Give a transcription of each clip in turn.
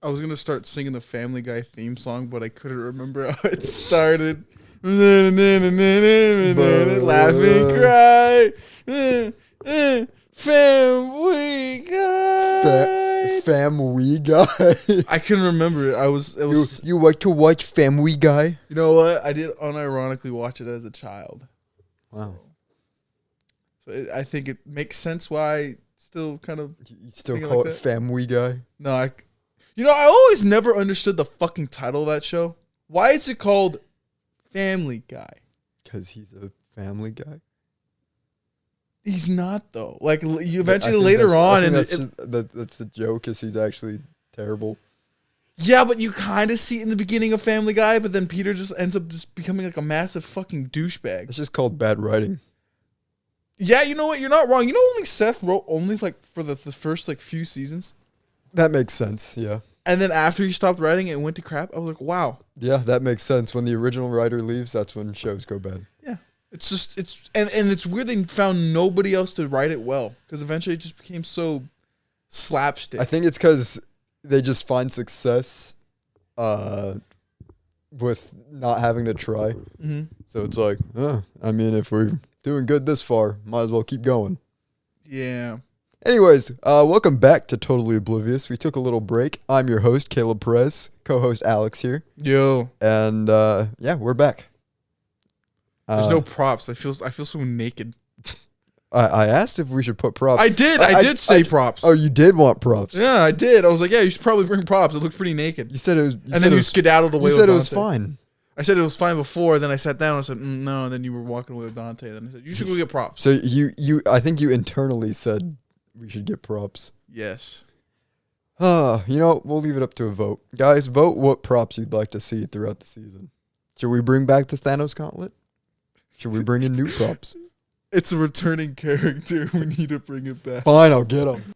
I was gonna start singing the Family Guy theme song, but I couldn't remember how it started. Laughing, cry, Family Guy. Family Guy. I couldn't remember it. You like to watch Family Guy? You know what? I did unironically watch it as a child. Wow. So I think it makes sense why I still kind of... You still call it Family Guy? No, I always never understood the fucking title of that show. Why is it called Family Guy? Because he's a family guy. He's not, though. Like, you eventually later on... that's the joke, is he's actually terrible. Yeah, but you kind of see it in the beginning of Family Guy, but then Peter just ends up just becoming like a massive fucking douchebag. It's just called bad writing. Yeah, you know what? You're not wrong. You know, only Seth wrote only like for the first like few seasons. That makes sense, yeah. And then after he stopped writing it and went to crap, I was like, wow. Yeah, that makes sense. When the original writer leaves, that's when shows go bad. Yeah. It's just, and it's weird they found nobody else to write it well, because eventually it just became so slapstick. I think it's because they just find success with not having to try. Mm-hmm. So it's like, I mean, if we're doing good this far, might as well keep going. Yeah. Anyways, welcome back to Totally Oblivious. We took a little break. I'm your host, Caleb Perez, co-host Alex here. Yo. And yeah, we're back. There's no props. I feel so naked. I asked if we should put props. I did say props. Oh, you did want props? Yeah, I did. I was like, yeah, you should probably bring props. It looked pretty naked. You said it was... And then you skedaddled away with Dante. You said it was fine. I said it was fine before, then I sat down and I said, no, and then you were walking away with Dante. Then I said, you should go get props. So I think you internally said we should get props. Yes. You know, we'll leave it up to a vote. Guys, vote what props you'd like to see throughout the season. Should we bring back the Thanos gauntlet? Should we bring in new props? It's a returning character. We need to bring it back. Fine, I'll get him.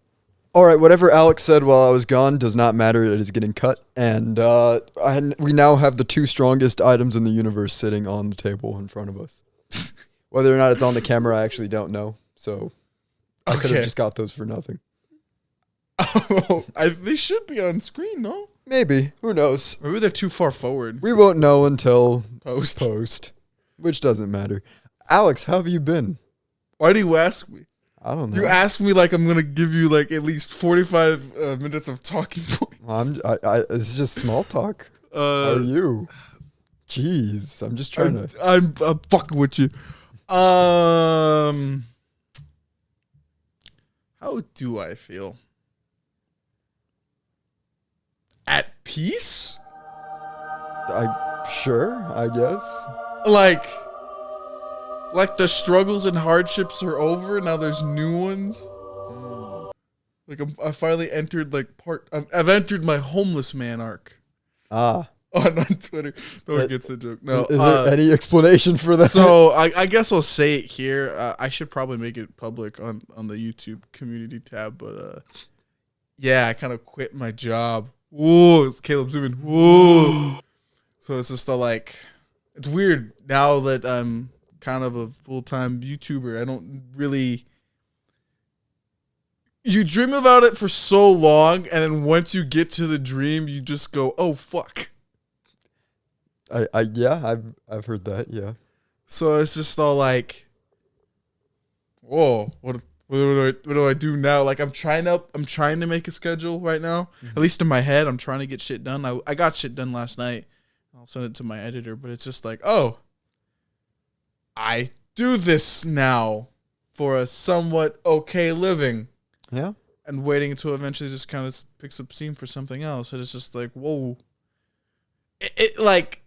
All right, whatever Alex said while I was gone does not matter. It is getting cut. And we now have the two strongest items in the universe sitting on the table in front of us. Whether or not it's on the camera, I actually don't know. So I could have just got those for nothing. Oh, they should be on screen, no? Maybe. Who knows? Maybe they're too far forward. We won't know until post, which doesn't matter. Alex, how have you been? Why do you ask me? I don't know. You asked me like I'm going to give you like at least 45 minutes of talking points. It's just small talk. How are you? Jeez, I'm just trying to... I'm fucking with you. How do I feel? At peace? Sure, I guess. Like the struggles and hardships are over. Now there's new ones. Like I finally entered I've entered my homeless man arc. On Twitter. No one gets the joke. No. Is there any explanation for that? So I guess I'll say it here. I should probably make it public on the YouTube community tab, but yeah, I kind of quit my job. Whoa, it's Caleb zooming. Whoa. So it's just it's weird now that I'm kind of a full-time YouTuber. I don't really... You dream about it for so long, and then once you get to the dream, you just go, oh, fuck. Yeah, I've heard that, yeah. So it's just all like, whoa, what do I do now? Like I'm trying to make a schedule right now. Mm-hmm. At least in my head, I'm trying to get shit done. I got shit done last night. I'll send it to my editor, but it's just like, oh, I do this now for a somewhat okay living. Yeah. And waiting to eventually just kind of picks up steam for something else. And it's just like, whoa. It's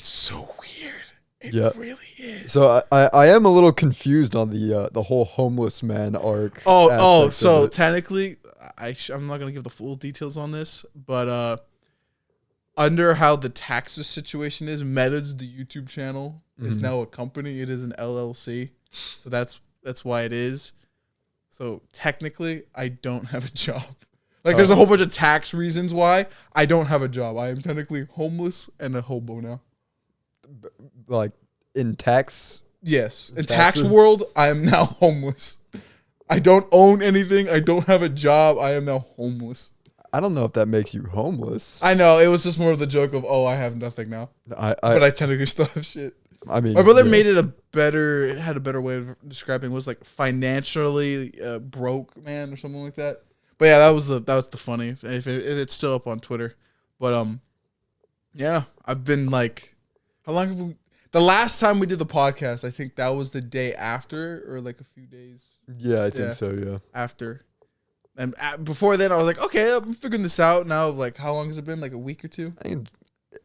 so weird. It really is. So I am a little confused on the whole homeless man arc. So technically, I'm not going to give the full details on this, but under how the taxes situation is, Meta's the YouTube channel is now a company. It is an LLC. So that's why it is. So technically, I don't have a job. There's a whole bunch of tax reasons why I don't have a job. I am technically homeless and a hobo now. Like in tax? Yes. In tax world, I am now homeless. I don't own anything. I don't have a job. I am now homeless. I don't know if that makes you homeless. I know it was just more of the joke of, oh, I have nothing now, but I technically still have shit. I mean, my brother made it had a better way of describing it, was like financially broke man or something like that. But yeah, that was the funny. If it's still up on Twitter, but yeah, I've been like, how long have we? The last time we did the podcast, I think that was the day after, or like a few days. Yeah, I think so. Yeah, after. And before then, I was like, okay, I'm figuring this out now. Like, how long has it been? Like a week or two?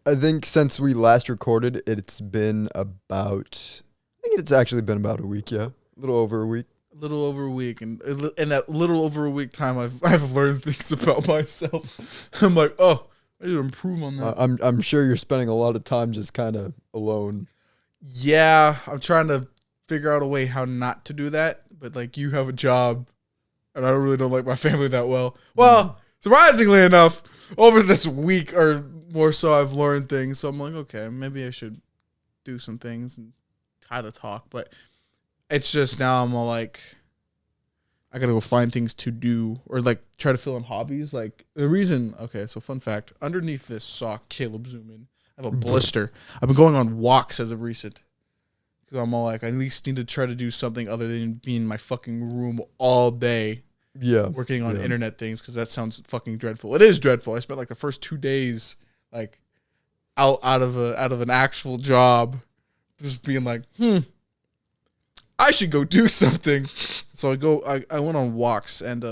I think since we last recorded, it's been about. I think it's actually been about a week. Yeah, a little over a week. A little over a week, and in that little over a week time, I've learned things about myself. I'm like, oh, I need to improve on that. I'm sure you're spending a lot of time just kind of alone. Yeah, I'm trying to figure out a way how not to do that. But like, you have a job. And I really don't like my family that well. Well, surprisingly enough, over this week or more so, I've learned things. So I'm like, okay, maybe I should do some things and try to talk. But it's just now I'm all like, I gotta go find things to do or like try to fill in hobbies. Like the reason, okay, so fun fact, underneath this sock, Caleb, zoom in, I have a blister. I've been going on walks as of recent. Because I'm all like, I at least need to try to do something other than be in my fucking room all day. Yeah. Working on internet things, because that sounds fucking dreadful. It is dreadful. I spent like the first 2 days like out of an actual job just being like, I should go do something. So I went on walks, and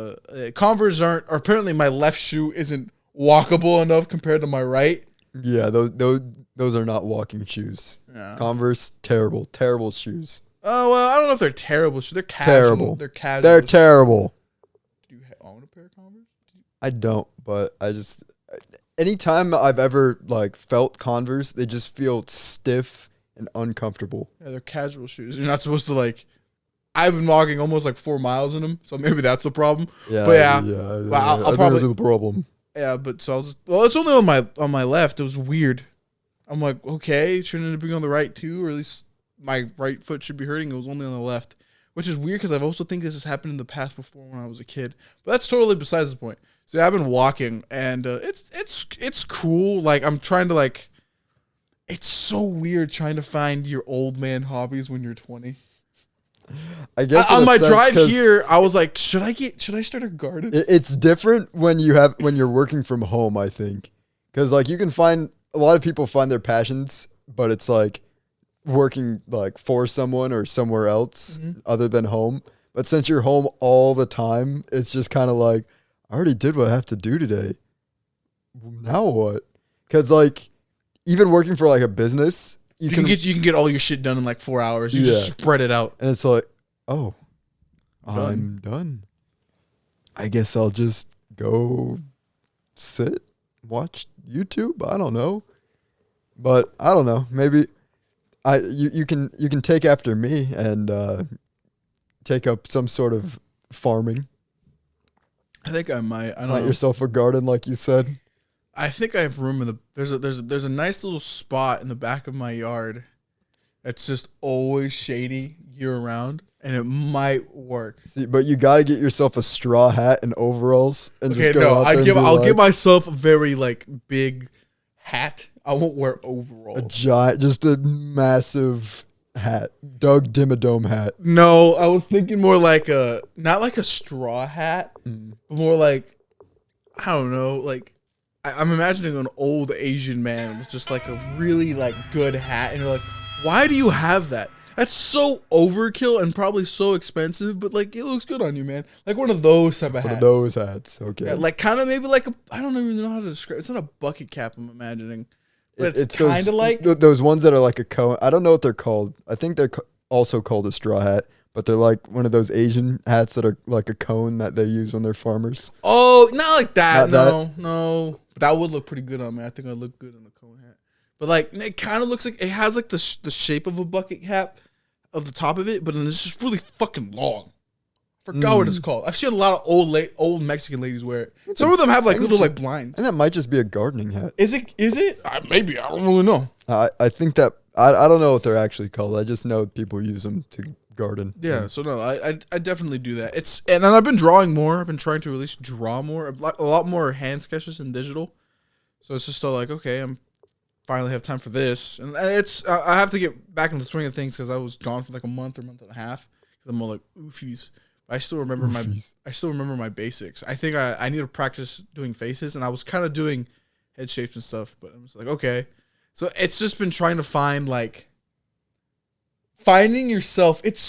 Converse aren't, or apparently my left shoe isn't walkable enough compared to my right. Yeah, those are not walking shoes. Yeah. Converse, terrible shoes. Oh, well, I don't know if they're terrible shoes. They're casual. Terrible. They're casual. They're terrible. Do you own a pair of Converse? I don't, but I just, anytime I've ever like felt Converse, they just feel stiff and uncomfortable. Yeah, they're casual shoes. You're not supposed to like, I've been walking almost like 4 miles in them, so maybe that's the problem. Yeah, but I'll probably think the problem. Yeah, but so it's only on my left. It was weird. I'm like, okay, shouldn't it be on the right too, or at least my right foot should be hurting. It was only on the left, which is weird because I've also think this has happened in the past before when I was a kid. But that's totally besides the point. So yeah, I've been walking, and it's cool. Like I'm trying to like, it's so weird trying to find your old man hobbies when you're 20. I guess on my drive here, I was like, should I start a garden? It's different when you're working from home, I think. Because like you can find, a lot of people find their passions, but it's like working like for someone or somewhere else other than home. But since you're home all the time, it's just kind of like, I already did what I have to do today. Now what? Because like even working for like a business, you can get all your shit done in like 4 hours. You just spread it out. And it's like, oh, I'm done. I guess I'll just go sit, watch YouTube. I don't know. But I don't know. Maybe you can take after me and take up some sort of farming. I think I might. I don't know. Plant yourself a garden like you said. I think I have room in the there's a nice little spot in the back of my yard that's just always shady year round, and it might work. See, but you got to get yourself a straw hat and overalls and okay, just go out there I'll give myself a very like big hat. I won't wear overalls. Just a massive hat, Doug Dimmadome hat. No, I was thinking more like not like a straw hat, but more like, I don't know, like I'm imagining an old Asian man with just like a really like good hat, and you're like, why do you have that? That's so overkill and probably so expensive, but like it looks good on you, man. Like one of those type of hats. One of those hats, okay. Yeah, like kind of maybe like I don't even know how to describe. It's not a bucket cap, I'm imagining, but it's kind of like those ones that are like a cone. I don't know what they're called. I think they're also called a straw hat. But they're like one of those Asian hats that are like a cone that they use when they're farmers. Oh, not like that. No. But that would look pretty good on me. I think I'd look good in a cone hat. But like, it kind of looks like it has like the shape of a bucket cap of the top of it, but then it's just really fucking long. Forgot what it's called. I've seen a lot of old Mexican ladies wear it. Some of them have like little like blinds. And that might just be a gardening hat. Is it? Maybe. I don't really know. I think that I don't know what they're actually called. I just know people use them to garden. Yeah, so no, I definitely do that. And then I've been drawing more. I've been trying to at least draw more, a lot more hand sketches in digital. So it's just like, okay, I'm finally have time for this, and I have to get back into the swing of things because I was gone for like a month and a half because I'm all like oofies. But I still remember my basics. I think I need to practice doing faces, and I was kind of doing head shapes and stuff, but I was like, okay. So it's just been trying to find like finding yourself. It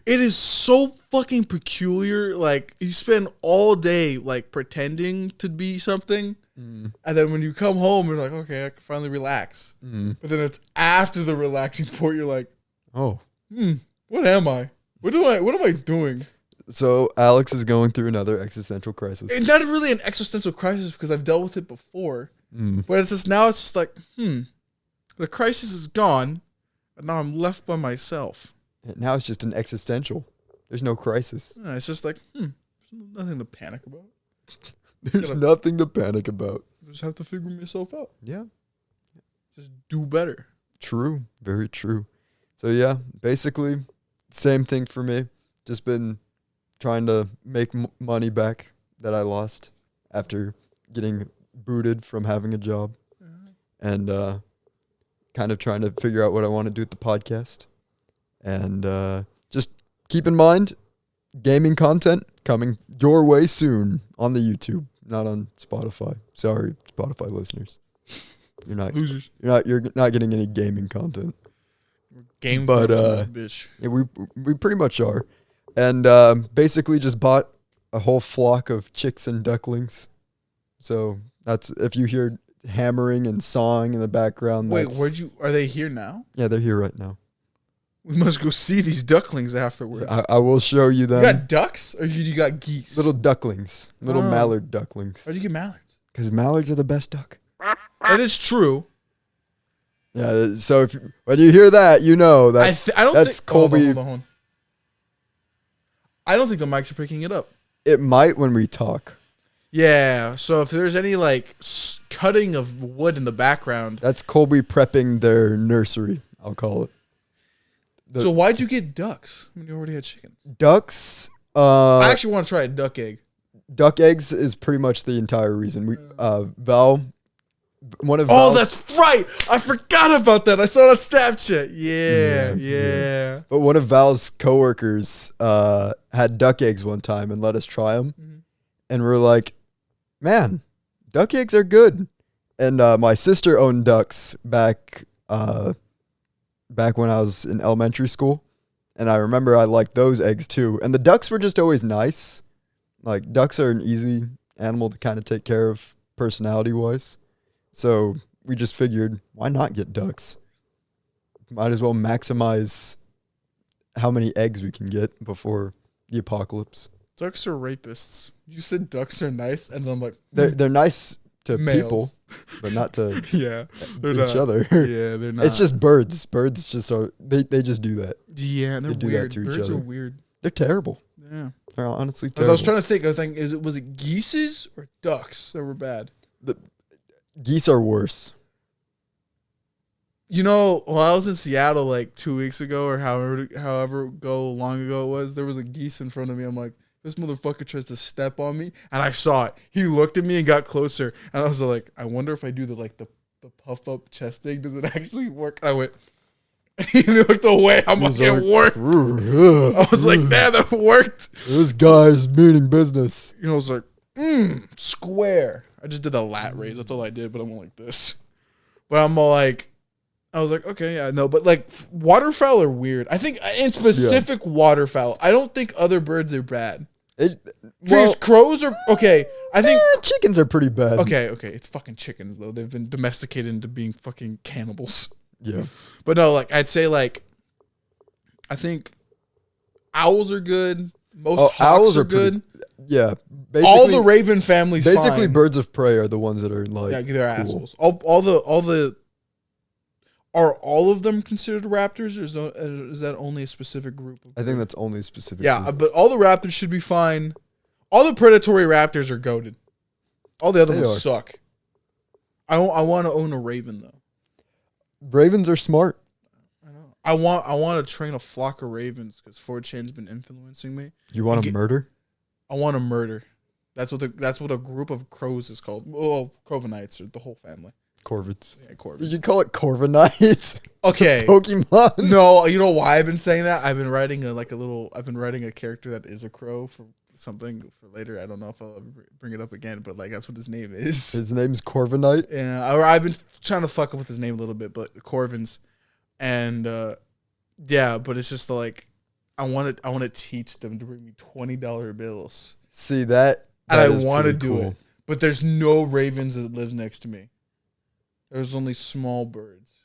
is so fucking peculiar. Like you spend all day like pretending to be something. And then when you come home, you're like, okay, I can finally relax. But then it's after the relaxing point, you're like, oh, what am I? What am I doing? So Alex is going through another existential crisis. It's not really an existential crisis because I've dealt with it before. But it's just now it's just like, the crisis is gone, and now I'm left by myself. And now it's just an existential. There's no crisis. It's just like, there's nothing to panic about. There's nothing to panic about. Just have to figure myself out. Yeah. Just do better. True. Very true. So yeah, basically, same thing for me. Just been trying to make money back that I lost after getting booted from having a job. And kind of trying to figure out what I want to do with the podcast. And just keep in mind, gaming content coming your way soon on the YouTube. Not on Spotify. Sorry, Spotify listeners. You're not losers. You're not getting any gaming content. Game, but bitch. Yeah, we pretty much are, and basically just bought a whole flock of chicks and ducklings. So that's if you hear hammering and sawing in the background. Wait, are they here now? Yeah, they're here right now. We must go see these ducklings afterwards. I will show you them. You got ducks or you got geese? Little ducklings. Little mallard ducklings. Why'd you get mallards? Because mallards are the best duck. That is true. Yeah, so when you hear that, you know that I don't that's think, Colby. Hold on. I don't think the mics are picking it up. It might when we talk. Yeah, so if there's any like cutting of wood in the background. That's Colby prepping their nursery, I'll call it. So why'd you get ducks when you already had chickens? Ducks. I actually want to try a duck egg. Duck eggs is pretty much the entire reason. One of Val's, Val's, that's right. I forgot about that. I saw it on Snapchat. Yeah. But one of Val's coworkers had duck eggs one time and let us try them, and we're like, "Man, duck eggs are good." And my sister owned ducks back when I was in elementary school, and I remember I liked those eggs too. And the ducks were just always nice. Like ducks are an easy animal to kind of take care of personality-wise. So we just figured, why not get ducks? Might as well maximize how many eggs we can get before the apocalypse. Ducks are rapists. You said ducks are nice, and then I'm like, they're nice to males. people, but not to each other. Yeah, they're not. It's just birds. Birds just are. They just do that. Yeah, and they're do weird. that to each Birds other. are weird. They're terrible. Yeah, they're honestly terrible. terrible. I was trying to think. I was thinking, was it geeses or ducks that were bad? The geese are worse. You know, while I was in Seattle like 2 weeks ago or however long ago it was, there was a geese in front of me. I'm like, this motherfucker tries to step on me, and I saw it. He looked at me and got closer, and I was like, I wonder if I do the puff up chest thing, does it actually work? And I went, and he looked away. I'm like, it worked. I was like, damn, that worked. This guy's meaning business. You know, I was like, square. I just did a lat raise. That's all I did, but I'm like this. But I'm all like, I was like, okay, yeah, no, but like waterfowl are weird. I think in specific waterfowl, I don't think other birds are bad. Crows are okay. I think chickens are pretty bad. Okay, it's fucking chickens though. They've been domesticated into being fucking cannibals. Yeah, but no, like I'd say like, I think owls are good. Most hawks owls are good. Yeah, all the raven families. Basically, fine. Birds of prey are the ones that are like they're assholes. All the. Are all of them considered raptors, or is that only a specific group? I think that's only a specific group. Group. But all the raptors should be fine. All the predatory raptors are goated. All the other ones suck. I want to own a raven, though. Ravens are smart. I know. I want to train a flock of ravens because 4chan's been influencing me. You want to murder? I want to murder. That's what a group of crows is called. Well, Crovenites or the whole family. Corvids. Yeah, Corvids. Did you call it Corviknights? Okay. Pokemon. No, you know why I've been saying that? I've been writing a character that is a crow for something for later. I don't know if I'll ever bring it up again, but like that's what his name is. His name's Corviknight. Yeah, I've been trying to fuck up with his name a little bit, but Corvins, and yeah, but it's just like I want to teach them to bring me $20 bills. See that, and I want to do it, but there's no ravens that live next to me. There's only small birds,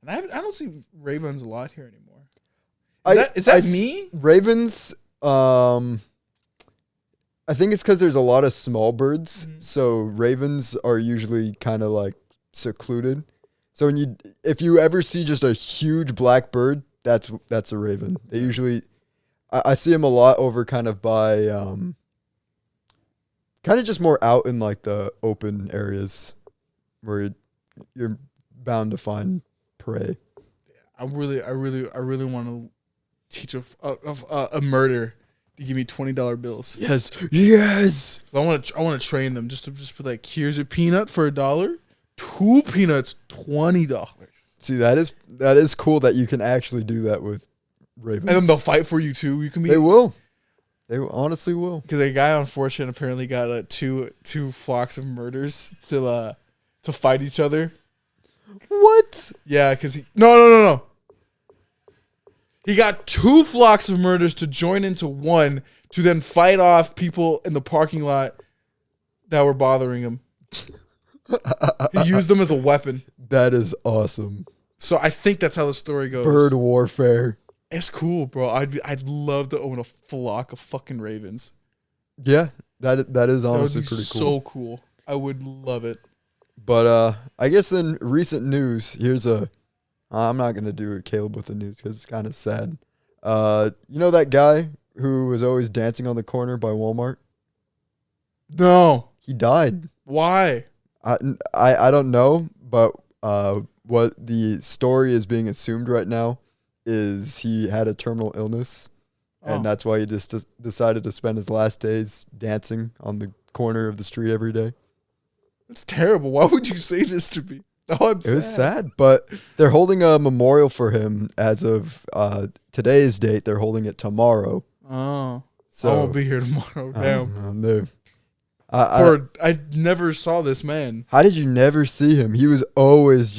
and I don't see ravens a lot here anymore. Is that me? Ravens. I think it's because there's a lot of small birds, so ravens are usually kind of like secluded. So if you ever see just a huge black bird, that's a raven. They usually, I see them a lot over kind of by, kind of just more out in like the open areas where you're bound to find prey. I really want to teach a murder to give me $20 bills. Yes. I want to train them just be like, here's a peanut for $1, 2 peanuts, $20. See, that is cool that you can actually do that with ravens. And then they'll fight for you too. They will. They honestly will. Because a guy on 4chan apparently got two flocks of murders to fight each other. What? Yeah, because no. He got 2 flocks of murders to join into one to then fight off people in the parking lot that were bothering him. He used them as a weapon. That is awesome. So I think that's how the story goes. Bird warfare. It's cool, bro. I'd love to own a flock of fucking ravens. Yeah, that is honestly pretty cool. So cool. I would love it. But I guess in recent news, here's I'm not gonna do it, Caleb, with the news because it's kind of sad. You know that guy who was always dancing on the corner by Walmart? No, he died. Why? I don't know, but what the story is being assumed right now is he had a terminal illness, and that's why he just decided to spend his last days dancing on the corner of the street every day. That's terrible. Why would you say this to me? Oh, I'm sad. It was sad, but they're holding a memorial for him as of today's date. They're holding it tomorrow. Oh, so I won't be here tomorrow. Damn. I never saw this man. How did you never see him? He was always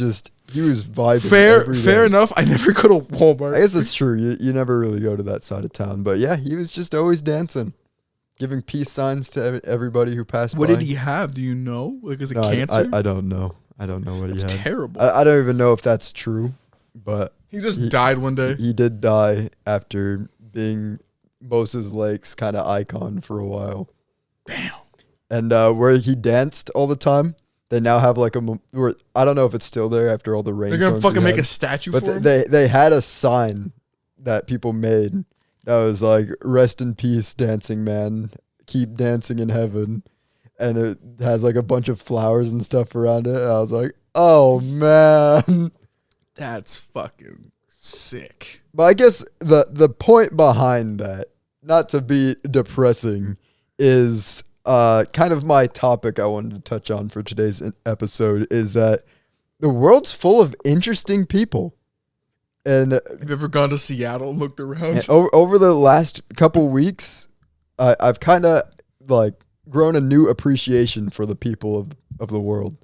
he was vibing. Fair enough. I never go to Walmart. I guess that's true. You never really go to that side of town. But yeah, he was just always dancing, giving peace signs to everybody who passed by. What did he have? Do you know? Like, is it cancer? I don't know. I don't know what he had. That's terrible. I don't even know if that's true, but he just died one day. He did die after being Moses Lake's kind of icon for a while. Damn. And where he danced all the time, they now have like I don't know if it's still there after all the rainstorms. They're gonna fucking make a statue for him. They had a sign that people made that was like, "Rest in peace, dancing man. Keep dancing in heaven." And it has like a bunch of flowers and stuff around it. And I was like, oh man. That's fucking sick. But I guess the point behind that, not to be depressing, is kind of my topic I wanted to touch on for today's episode, is that the world's full of interesting people. And have you ever gone to Seattle and looked around? Over the last couple weeks, I've kind of like grown a new appreciation for the people of the world.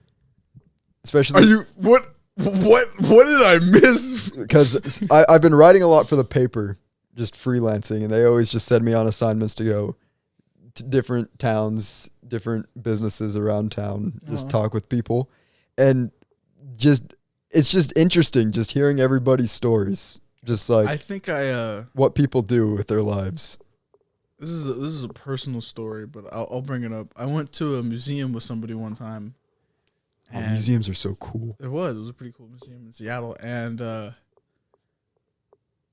Especially, what did I miss? Because I've been writing a lot for the paper, just freelancing, and they always just send me on assignments to go to different towns, different businesses around town, just talk with people, and it's just interesting just hearing everybody's stories, just like I think what people do with their lives. This is a personal story, but I'll bring it up. I went to a museum with somebody one time. Museums are so cool. It was a pretty cool museum in Seattle. And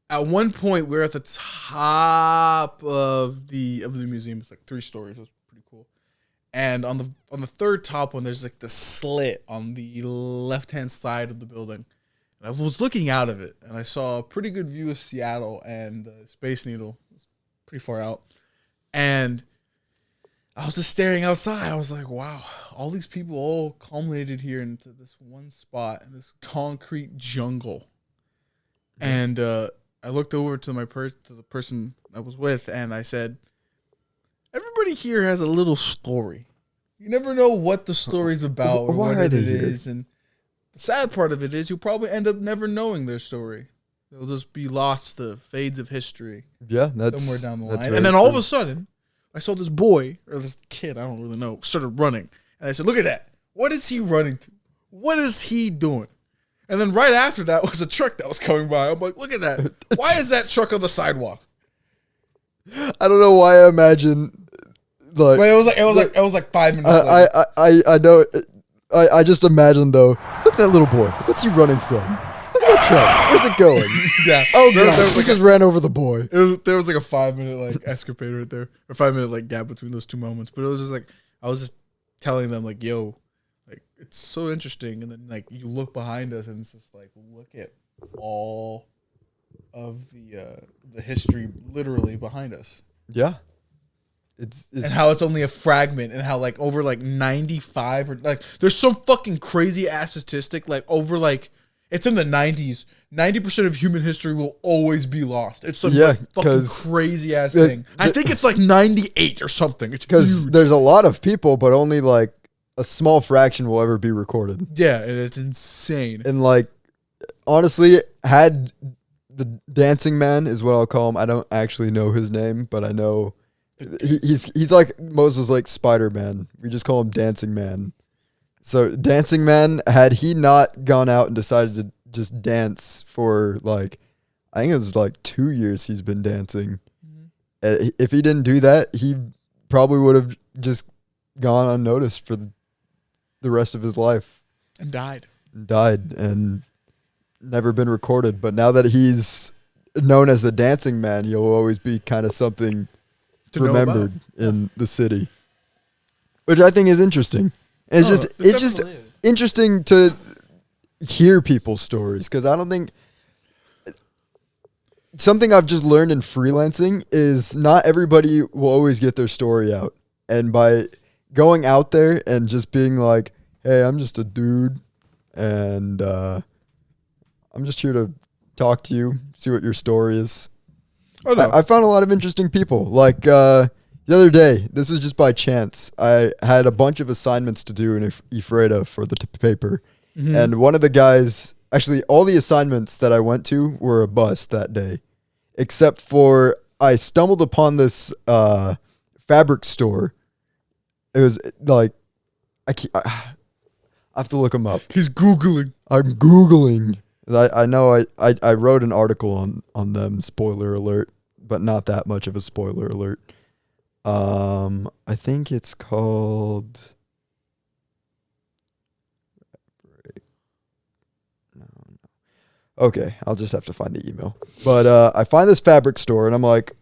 at one point, we were at the top of the museum. It's like 3 stories. It was pretty cool. And on the third top one, there's like the slit on the left-hand side of the building. And I was looking out of it, and I saw a pretty good view of Seattle and the Space Needle. It's pretty far out. And I was just staring outside. I was like, wow, all these people all culminated here into this one spot in this concrete jungle. And I looked over to to the person I was with, and I said, everybody here has a little story. You never know what the story's about or what it is. And the sad part of it is you'll probably end up never knowing their story. They'll just be lost to fades of history. Yeah, that's somewhere down the line. And then all of a sudden, I saw this boy, or this kid, I don't really know, started running. And I said, look at that. What is he running to? What is he doing? And then right after that was a truck that was coming by. I'm like, look at that. Why is that truck on the sidewalk? I don't know why I imagine like but it was like 5 minutes later. I know I just imagine though. Look at that little boy. What's he running from? Look at that truck. Where's it going? Yeah. Oh god, he just ran over the boy. There was like a 5 minute like escapade right there. Or 5 minute like gap between those two moments. But it was just like I was just telling them like, yo, like it's so interesting. And then like you look behind us and it's just like look at all of the history literally behind us. Yeah. It's and how it's only a fragment and how like over like 95 or like there's some fucking crazy ass statistic like over like it's in the 90s 90% of human history will always be lost. It's some like, fucking crazy ass thing. I think it's like 98 or something. It's because there's a lot of people but only like a small fraction will ever be recorded. Yeah, and it's insane. And like honestly, had the dancing man is what I'll call him. I don't actually know his name, but I know he's like Moses, like Spider-Man. We just call him Dancing Man. So Dancing Man, had he not gone out and decided to just dance for like, I think it was like 2 years he's been dancing. Mm-hmm. If he didn't do that, he probably would have just gone unnoticed for the rest of his life. And died. And never been recorded. But now that he's known as the Dancing Man, he'll always be kind of something remembered in the city, which I think is interesting. And it's just interesting to hear people's stories because I don't think something I've just learned in freelancing is not everybody will always get their story out. And by going out there and just being like, hey, I'm just a dude and I'm just here to talk to you, see what your story is. Oh, no. I found a lot of interesting people. Like the other day, this was just by chance. I had a bunch of assignments to do in Ephrata for the paper. Mm-hmm. And one of the guys, actually all the assignments that I went to were a bust that day. Except for I stumbled upon this fabric store. It was like, I have to look him up. He's Googling. I'm Googling. I know I wrote an article on them, spoiler alert, but not that much of a spoiler alert. I think it's called... No. Okay, I'll just have to find the email. But I find this fabric store, and I'm like,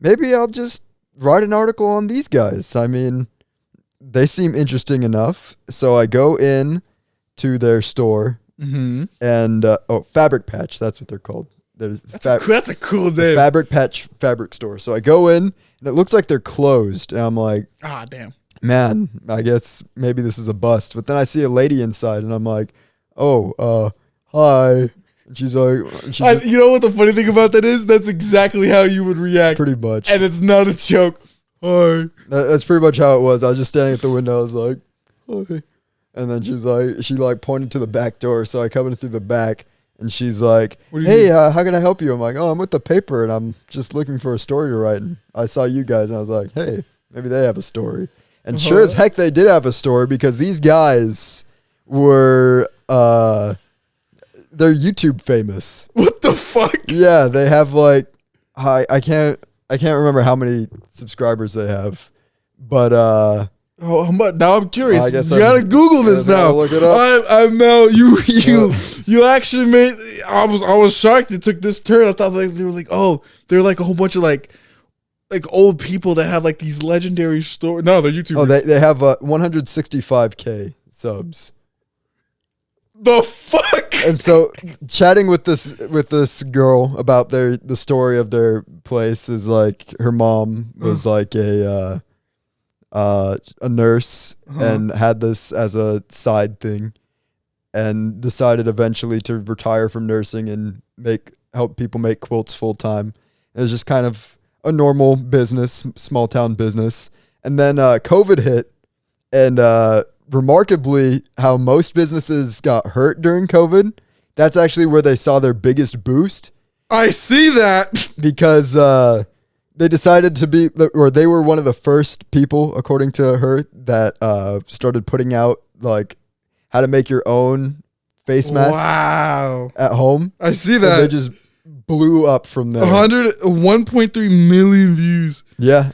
maybe I'll just write an article on these guys. I mean, they seem interesting enough. So I go in to their store. Mm-hmm. And Fabric Patch, that's what they're called. That's a cool name. Fabric Patch fabric store. So I go in and it looks like they're closed, and I'm like, damn, man, I guess maybe this is a bust. But then I see a lady inside, and I'm like, hi. And she's like, you know what the funny thing about that is? That's exactly how you would react, pretty much, and it's not a joke. Hi. That's pretty much how it was. I was just standing at the window. I was like, hi. And then she pointed to the back door. So I come in through the back and she's like, hey, how can I help you? I'm like, I'm with the paper and I'm just looking for a story to write. And I saw you guys and I was like, hey, maybe they have a story. And sure as heck they did have a story because these guys were, they're YouTube famous. What the fuck? Yeah, they have like, I can't remember how many subscribers they have, but, now I'm curious. You gotta Google this now. Look it up. I'm now you actually made. I was shocked it took this turn. I thought they were like they're like a whole bunch of like old people that have like these legendary stories. No, they're YouTubers. Oh, they have 165K subs. The fuck? And so chatting with this girl about the story of their place is like her mom was like a nurse and had this as a side thing and decided eventually to retire from nursing and help people make quilts full time. It was just kind of a normal business, small town business. And then COVID hit, and remarkably, how most businesses got hurt during COVID, that's actually where they saw their biggest boost. I see that. Because they decided they were one of the first people, according to her, that started putting out like how to make your own face masks at home. I see that. And they just blew up from there. 1.3 million views. Yeah.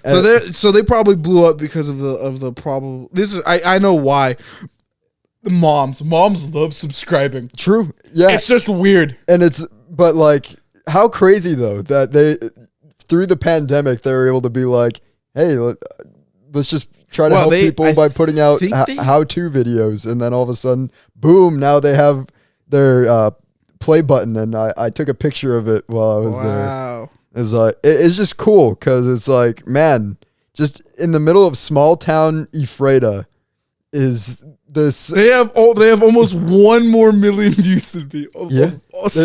So they probably blew up because of the problem. I know why. The moms love subscribing. True. Yeah. It's just weird. But like, how crazy though that they through the pandemic they were able to be like, hey, let's just try to help people by putting out how-to videos, and then all of a sudden, boom! Now they have their play button, and I took a picture of it while I was there. It's like it's just cool because it's like, man, just in the middle of small town Ephrata is this. They have almost 1 more million views than me. Yeah,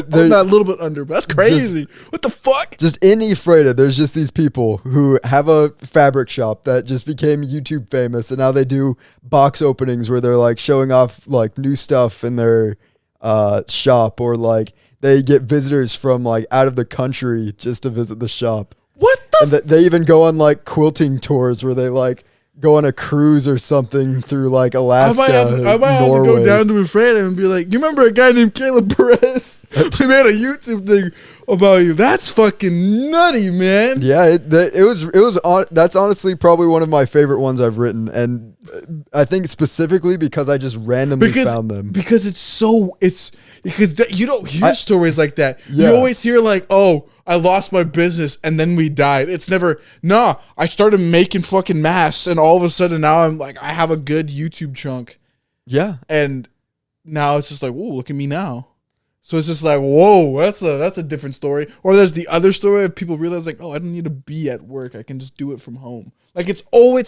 they're not a little bit under, but that's crazy. What the fuck? Just in Ephrata, there's just these people who have a fabric shop that just became YouTube famous, and now they do box openings where they're like showing off like new stuff in their shop, or like they get visitors from like out of the country just to visit the shop. What the? And they even go on like quilting tours where they like go on a cruise or something through like Alaska. I might have to go down to Pruneda and be like, you remember a guy named Caleb Perez? He made a YouTube thing about you. That's fucking nutty, man. Yeah, it was that's honestly probably one of my favorite ones I've written, and I think specifically because I just randomly found them. Because you don't hear stories like that. Yeah. You always hear like, oh, I lost my business and then we died. It's never, I started making fucking masks and all of a sudden now I'm like, I have a good YouTube chunk. Yeah. And now it's just like, whoa, look at me now. So it's just like, whoa, that's a different story. Or there's the other story of people realize like, oh, I don't need to be at work. I can just do it from home. Like it's only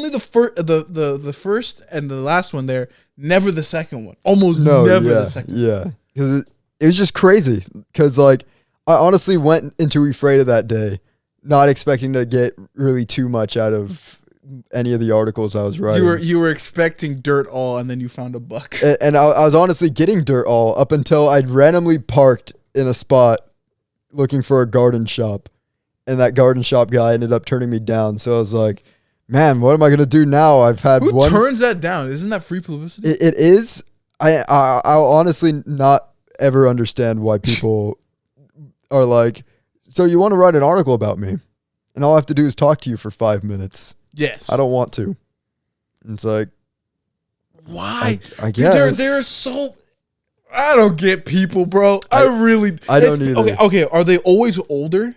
the first and the last one there, never the second one. Almost never the second one. Yeah. Because it was just crazy. Because like, I honestly went into Ephrata that day, not expecting to get really too much out of any of the articles I was writing. You were expecting dirt all, and then you found a buck. And I was honestly getting dirt all up until I'd randomly parked in a spot looking for a garden shop, and that garden shop guy ended up turning me down. So I was like, man, what am I gonna do now? I've had Who turns that down? Isn't that free publicity? It is. I'll honestly not ever understand why people are like, so you want to write an article about me, and all I have to do is talk to you for 5 minutes. Yes. I don't want to. And it's like, why? I guess. They're so... I don't get people, bro. I don't either. Okay. Are they always older?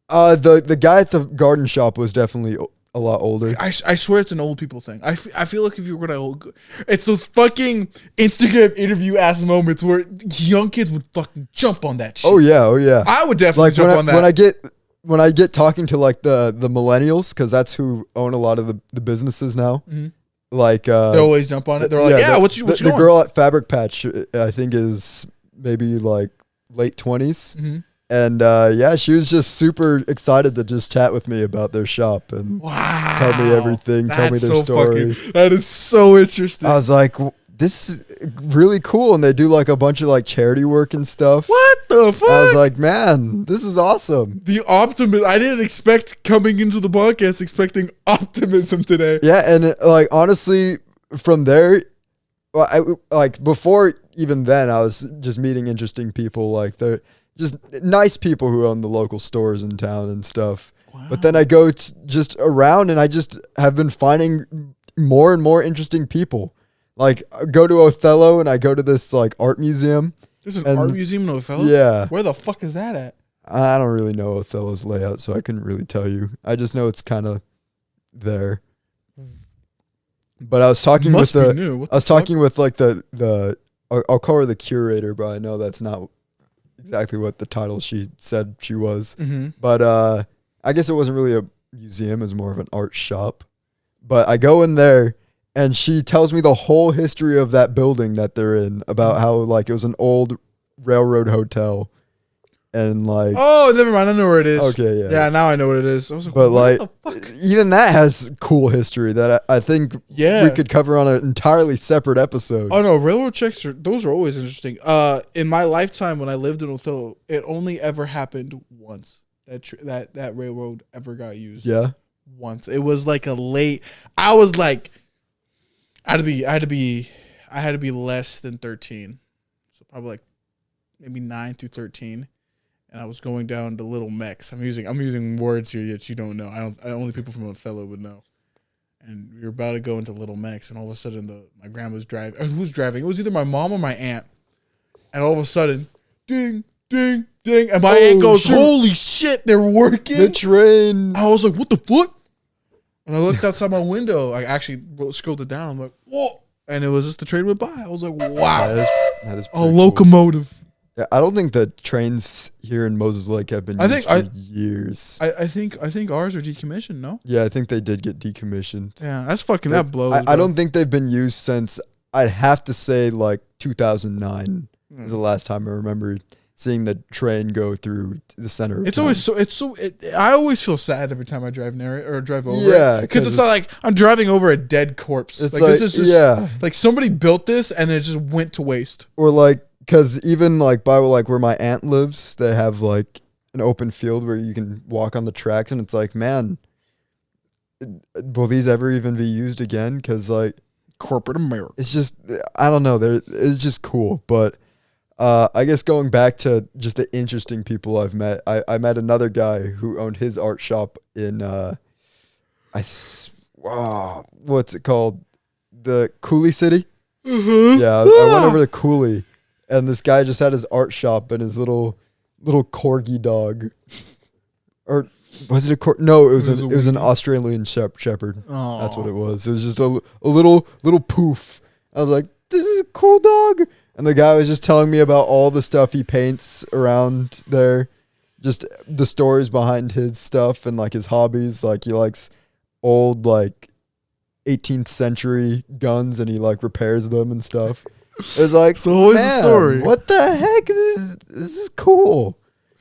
The guy at the garden shop was definitely a lot older. I swear it's an old people thing. I feel like if you were gonna, it's those fucking Instagram interview ass moments where young kids would fucking jump on that shit. Oh yeah. I would definitely jump on that. When I get talking to like the millennials, because that's who own a lot of the businesses now. Mm-hmm. Like they always jump on it. They're like, yeah, what's the girl at Fabric Patch? I think is maybe like late 20s. Mm-hmm. And she was just super excited to just chat with me about their shop and tell me everything, tell me their story. That is so interesting. I was like, this is really cool. And they do like a bunch of like charity work and stuff. What the fuck? I was like, man, this is awesome. The optimism. I didn't expect coming into the podcast expecting optimism today. Yeah. And like, honestly, from there, before even then, I was just meeting interesting people. Like they're just nice people who own the local stores in town and stuff. Wow. But then I go just around and I just have been finding more and more interesting people. Like I go to Othello and I go to this like art museum. There's an art museum in Othello? Yeah. Where the fuck is that at? I don't really know Othello's layout, so I couldn't really tell you. I just know it's kind of there. But I was talking Must with be new. What I was the fuck? talking with like the I'll call her the curator, but I know that's not exactly what the title she said she was. Mm-hmm. But I guess it wasn't really a museum; it was more of an art shop. But I go in there, and she tells me the whole history of that building that they're in, about how like it was an old railroad hotel, and like Oh, never mind. I know where it is. okay, yeah, Yeah, now I know what it is. I was like, but what like the fuck? even that has cool history that I think Yeah. we could cover on an entirely separate episode. Oh no, railroad checks those are always interesting. In my lifetime when I lived in Othello, it only ever happened once. That railroad ever got used. Yeah. Once. It was like a late. I was like, I had to be less than 13, so probably like maybe 9 through 13, and I was going down to Little Mex. I'm using words here that you don't know. Only people from Othello would know. And we were about to go into Little Mex, and all of a sudden my grandma's driving. Or who's driving? It was either my mom or my aunt. And all of a sudden, ding, ding, ding, and my aunt goes, shoot. "Holy shit, they're working!" The trains. I was like, "What the fuck?" And I looked outside my window. I actually scrolled it down. I'm like, "Whoa!" And it was just the train went by. I was like, "Wow, That is a pretty cool. locomotive." Yeah, I don't think the trains here in Moses Lake have been used for years. I think ours are decommissioned. No. Yeah, I think they did get decommissioned. Yeah, that's fucking that blows. I don't think they've been used since, I'd have to say, like 2009 is the last time I remember seeing the train go through the center of It's town. always I always feel sad every time I drive near it or drive over Yeah, it. Because it's not like I'm driving over a dead corpse. It's Like, like, this is just yeah. like somebody built this and it just went to waste. Or like, because even like by like where my aunt lives, they have like an open field where you can walk on the tracks, and it's like, man, will these ever even be used again? Because like Corporate America. it's just, I don't know, it's just cool. But I guess going back to just the interesting people I've met, I met another guy who owned his art shop in what's it called, the Cooley City. Mm-hmm. Yeah, I went over to Cooley, and this guy just had his art shop and his little corgi dog, or was it a no? It was an Australian shepherd. Oh. That's what it was. It was just a little poof. I was like, this is a cool dog. And the guy was just telling me about all the stuff he paints around there, just the stories behind his stuff and like his hobbies. Like he likes old like 18th century guns, and he like repairs them and stuff. It was like, So always a man, story. What the heck? This is cool.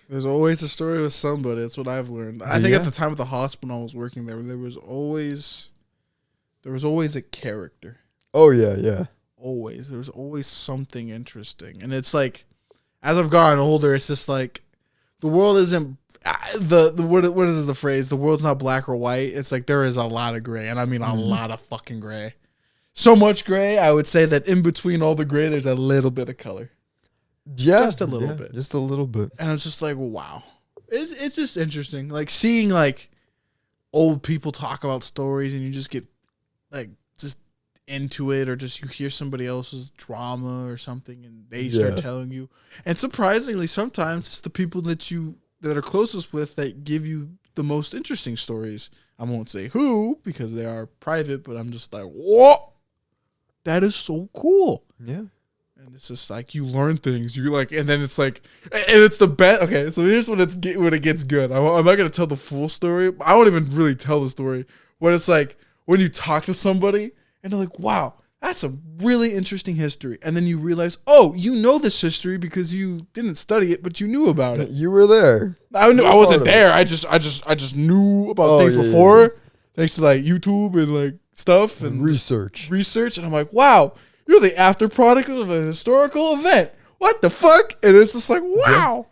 There's always a story with somebody. That's what I've learned. I think Yeah. at the time of the hospital I was working there was always a character. Oh yeah, yeah. Always. There's always something interesting. And it's like, as I've gotten older, it's just like, the world isn't, what is the phrase? The world's not black or white. It's like, there is a lot of gray. And I mean a lot of fucking gray. So much gray, I would say that in between all the gray, there's a little bit of color. Yeah, Just a little bit. Just a little bit. And it's just like, wow. It's just interesting. Like, seeing, like, old people talk about stories, and you just get, like, just into it, or just you hear somebody else's drama or something, and they start telling you. And surprisingly, sometimes it's the people that are closest with that give you the most interesting stories. I won't say who, because they are private, but I'm just like, whoa, that is so cool. Yeah. And it's just like, you learn things. You like, and then it's like, and it's the best. Okay, so here's when it gets good. I'm not gonna tell the full story. I won't even really tell the story. When it's like, when you talk to somebody and they're like, wow, that's a really interesting history, and then you realize, oh, you know this history because you didn't study it, but you knew about it. You were there. I knew I wasn't there. I just knew about things before, thanks to like YouTube and like stuff and research. And I'm like, wow, you're the after product of a historical event. What the fuck? And it's just like, wow,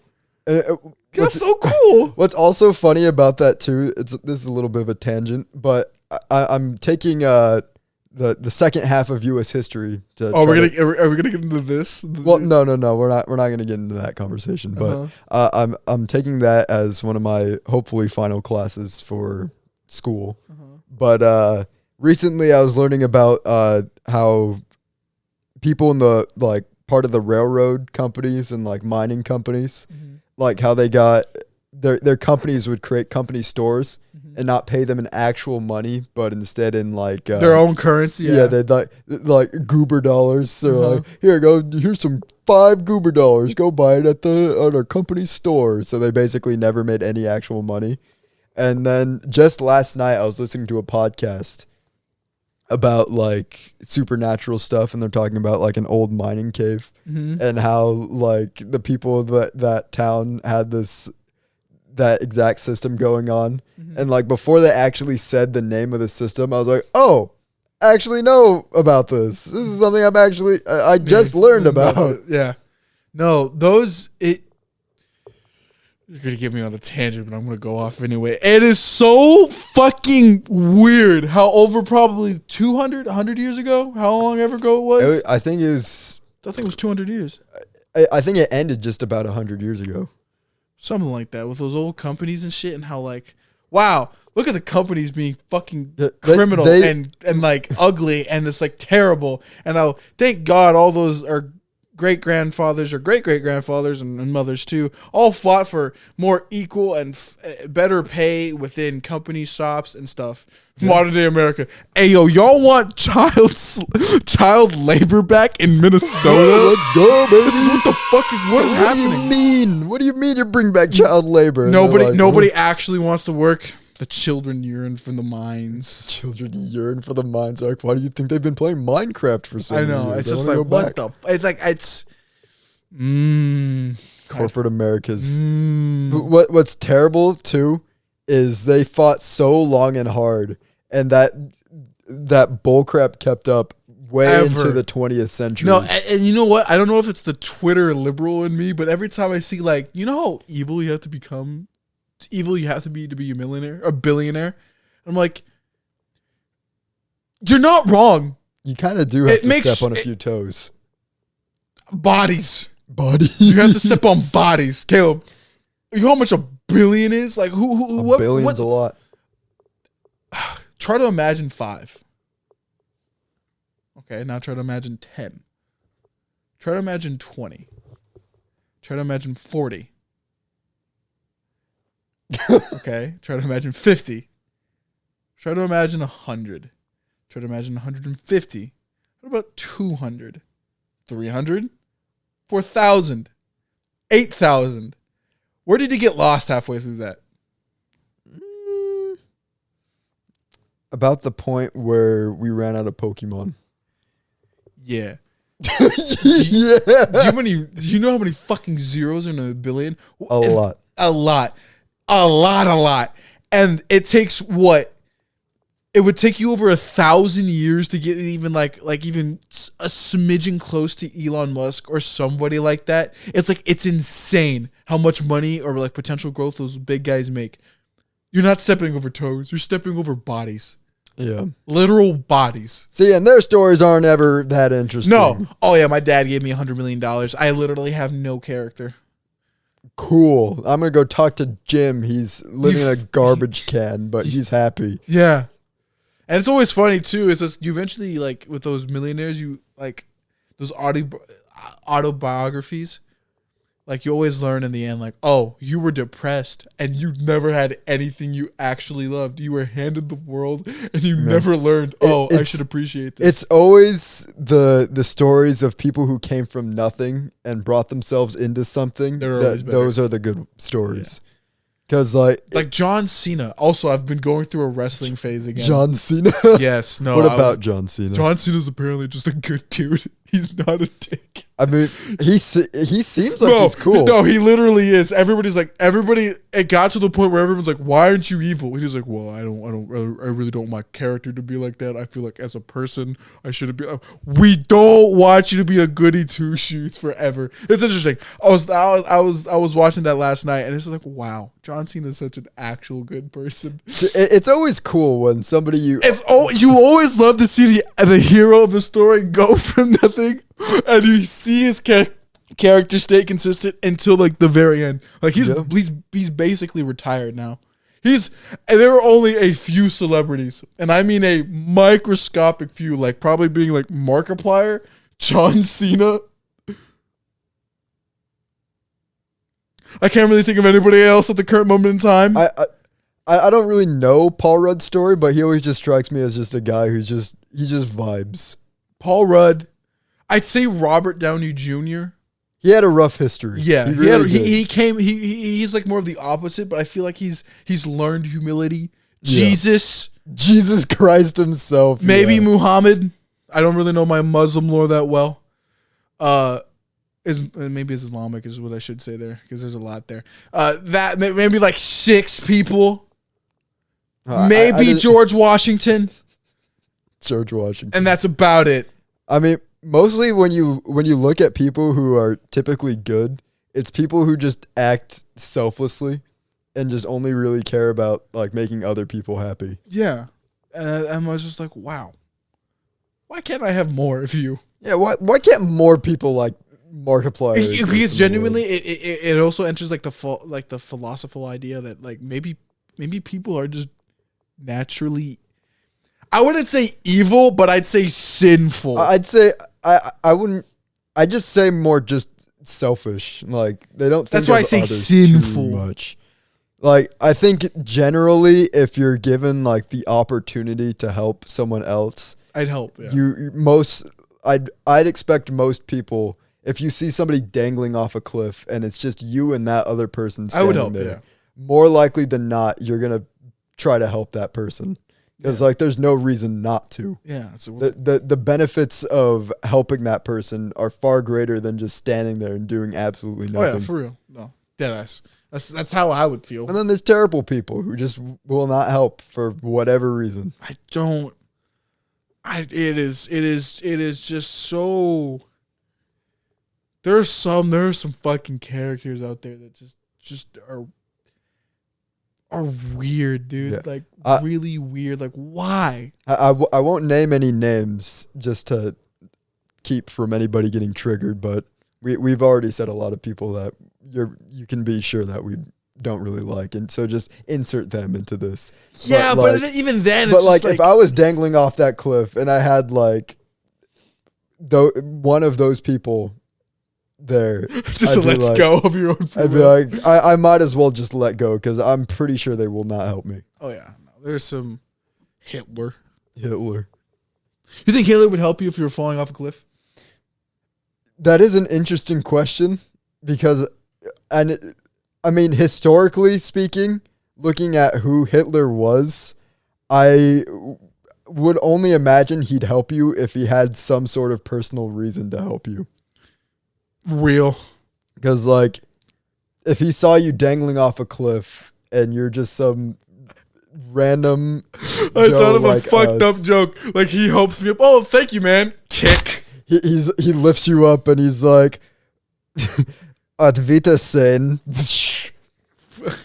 that's so cool. What's also funny about that too, this is a little bit of a tangent, but I'm taking the second half of U.S. history. Are we gonna get into this? Well, no, we're not gonna get into that conversation. But I'm taking that as one of my hopefully final classes for school. But recently I was learning about how people in the like part of the railroad companies and like mining companies, like how they got their companies would create company stores, and not pay them in actual money, but instead in like their own currency. Yeah, they'd like goober dollars. So like, here's some 5 goober dollars. Go buy it at our company store. So they basically never made any actual money. And then just last night, I was listening to a podcast about like supernatural stuff, and they're talking about like an old mining cave and how like the people of that town had that exact system going on. And like before they actually said the name of the system, I was like, oh, I actually know about this. This is something I just learned about. Yeah. No, you're going to get me on a tangent, but I'm going to go off anyway. It is so fucking weird how over probably 100 years ago, how long ever ago it was? I think it was 200 years. I think it ended just about 100 years ago. Something like that with those old companies and shit, and how like, wow, look at the companies being fucking criminal and like ugly and it's like terrible. And how thank God all those are great-grandfathers or great-great-grandfathers and mothers too, all fought for more equal and better pay within company shops and stuff. Yeah. Modern day America. Hey, yo, y'all want child labor back in Minnesota? Let's go, baby. This is what is happening? What do you mean you bring back child labor? Nobody actually wants to work. The children yearn for the mines. Children yearn for the mines. Like, why do you think they've been playing Minecraft for so many years? I know. It's just like, what the... It's like, it's... Corporate America's... What's terrible, too, is they fought so long and hard, and that bullcrap kept up way into the 20th century. No, and you know what? I don't know if it's the Twitter liberal in me, but every time I see, like, you know how evil you have to become... evil you have to be a millionaire, a billionaire. I'm like, you're not wrong. You kind of do have to step on a few toes. Bodies. You have to step on bodies, Caleb. You know how much a billion is? Like a billion's a lot. Try to imagine 5. Okay, now try to imagine 10. Try to imagine 20. Try to imagine 40. Okay, try to imagine 50. Try to imagine 100. Try to imagine 150. What about 200? 300? 4,000? 8,000? Where did you get lost halfway through that? About the point where we ran out of Pokemon. Yeah. Yeah. Do you know how many fucking zeros in a billion? A lot. A lot. And it takes what? It would take you over 1,000 years to get even like even a smidgen close to Elon Musk or somebody like that. It's like, it's insane how much money or like potential growth those big guys make. You're not stepping over toes. You're stepping over bodies. Yeah. Literal bodies. See, and their stories aren't ever that interesting. No. Oh yeah, my dad gave me $100 million. I literally have no character. Cool. I'm going to go talk to Jim. He's living in a garbage can, but he's happy. Yeah. And it's always funny too, is that you eventually, like, with those millionaires, you like those autobiographies, like you always learn in the end, like, oh, you were depressed and you never had anything you actually loved. You were handed the world and you never learned, I should appreciate this. It's always the stories of people who came from nothing and brought themselves into something. Those are the good stories. Yeah. Because like John Cena. Also, I've been going through a wrestling phase again. John Cena? Yes. No. What about John Cena? John Cena's apparently just a good dude. He's not a dick. I mean, he seems like he's cool. No, he literally is. It got to the point where everyone's like, "Why aren't you evil?" And he's like, "Well, I really don't want my character to be like that. I feel like as a person, I shouldn't be. We don't want you to be a goody two shoes forever." It's interesting. I was watching that last night, and it's like, wow, John Cena is such an actual good person. It's always cool when somebody you always love to see the hero of the story go from nothing. And you see his character stay consistent until like the very end. Like he's basically retired now. There are only a few celebrities, and I mean a microscopic few, like probably being like Markiplier, John Cena. I can't really think of anybody else at the current moment in time. I don't really know Paul Rudd's story, but he always just strikes me as just a guy he just vibes. Paul Rudd. I'd say Robert Downey Jr. He had a rough history. Yeah, he he's like more of the opposite, but I feel like he's learned humility. Yeah. Jesus Christ himself. Maybe Muhammad. I don't really know my Muslim lore that well. Maybe it's Islamic is what I should say there, because there's a lot there. That maybe like 6 people. Maybe George Washington. George Washington. And that's about it. I mean, mostly when you look at people who are typically good, it's people who just act selflessly and just only really care about like making other people happy. Yeah. And I was just like, wow. Why can't I have more of you? Yeah, why can't more people like Markiplier? Because genuinely it also enters like the philosophical idea that like maybe people are just naturally, I wouldn't say evil, but I'd say sinful. I'd say I wouldn't. I just say more just selfish. Like they don't. Think That's why I say sinful. Too much. Like I think generally, if you're given like the opportunity to help someone else, I'd help. Yeah. I'd expect most people, if you see somebody dangling off a cliff and it's just you and that other person standing I would help, there, yeah. more likely than not, you're gonna try to help that person. Because like there's no reason not to. Yeah. The benefits of helping that person are far greater than just standing there and doing absolutely nothing. Oh yeah, for real. No. Deadass. That's how I would feel. And then there's terrible people who just will not help for whatever reason. It is just so. There are some fucking characters out there that just are weird, dude. Yeah. Like really weird. Like why? I won't name any names just to keep from anybody getting triggered, but we've already said a lot of people that you can be sure that we don't really like, and so just insert them into this. Yeah, but even then, it's but just like if I was dangling off that cliff and I had like one of those people there, just to let go of your own. I'd be like, I might as well just let go because I'm pretty sure they will not help me. Oh yeah, no, there's some Hitler. You think Hitler would help you if you were falling off a cliff? That is an interesting question because, I mean, historically speaking, looking at who Hitler was, I would only imagine he'd help you if he had some sort of personal reason to help you. Real. Because, like, if he saw you dangling off a cliff and you're just some random I thought of a fucked up joke. Like, he helps me up. Oh, thank you, man. Kick. He lifts you up and he's like, At Wiedersehen.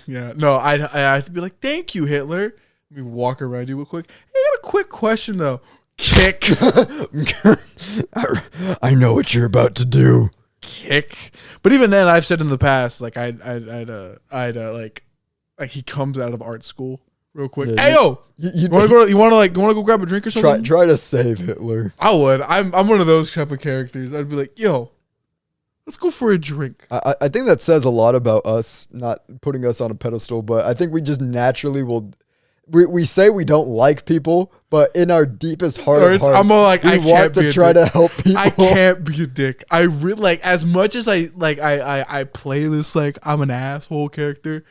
Yeah, no, I have to be like, thank you, Hitler. Let me walk around you real quick. Hey, I got a quick question though. Kick. I know what you're about to do. Kick. But even then, I've said in the past, like I'd like he comes out of art school real quick. Yeah, hey yo, you want to go grab a drink or something? Try to save Hitler. I would. I'm one of those type of characters. I'd be like, yo, let's go for a drink. I think that says a lot about us, not putting us on a pedestal, but I think we just naturally will. We say we don't like people, but in our deepest heart of hearts, I'm like, we want to try to help people. I can't be a dick. I really like, as much as I play this like I'm an asshole character.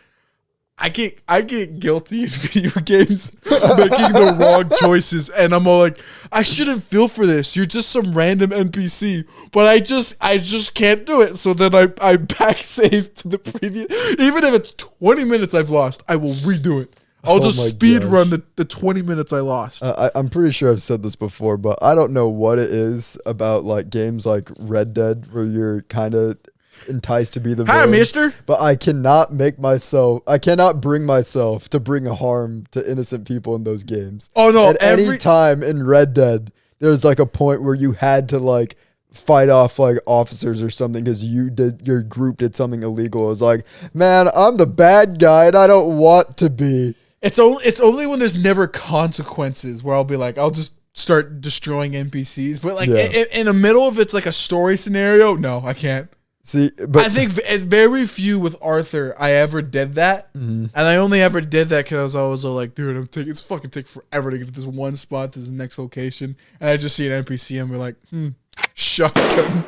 I get guilty in video games making the wrong choices, and I'm all like, I shouldn't feel for this. You're just some random NPC, but I just can't do it. So then I back save to the previous. Even if it's 20 minutes I've lost, I will redo it. I'll just speed run the 20 minutes I lost. I'm pretty sure I've said this before, but I don't know what it is about like games like Red Dead where you're kind of enticed to be the villain. Hi, mister. But I cannot bring myself to bring a harm to innocent people in those games. Oh no! At any time in Red Dead, there's like a point where you had to like fight off like officers or something because your group did something illegal. It was like, man, I'm the bad guy and I don't want to be. It's only when there's never consequences where I'll be like, I'll just start destroying NPCs. But like in the middle of it's like a story scenario, no, I can't. See, but I think very few with Arthur I ever did that, and I only ever did that because I was always like, dude, it's fucking take forever to get to this one spot to this next location, and I just see an NPC and be like, shotgun.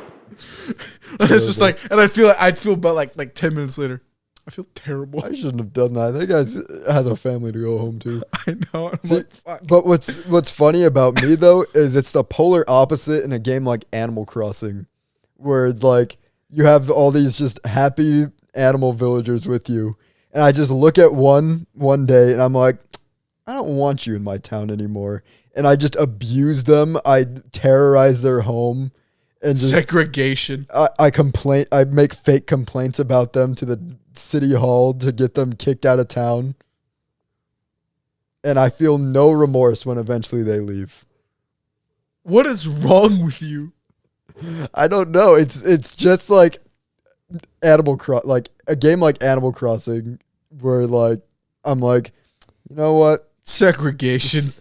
And it's just like, and I'd feel about like 10 minutes later, I feel terrible. I shouldn't have done that. That guy has a family to go home to. I know. See, like, fuck. but what's funny about me though is it's the polar opposite in a game like Animal Crossing, where it's like you have all these just happy animal villagers with you, and I just look at one day and I'm like, I don't want you in my town anymore, and I just abuse them. I terrorize their home, and just Segregation. I make fake complaints about them to the city hall to get them kicked out of town, and I feel no remorse when eventually they leave. What is wrong with you? I don't know. It's just like like a game like Animal Crossing, where like I'm like, you know what? Segregation.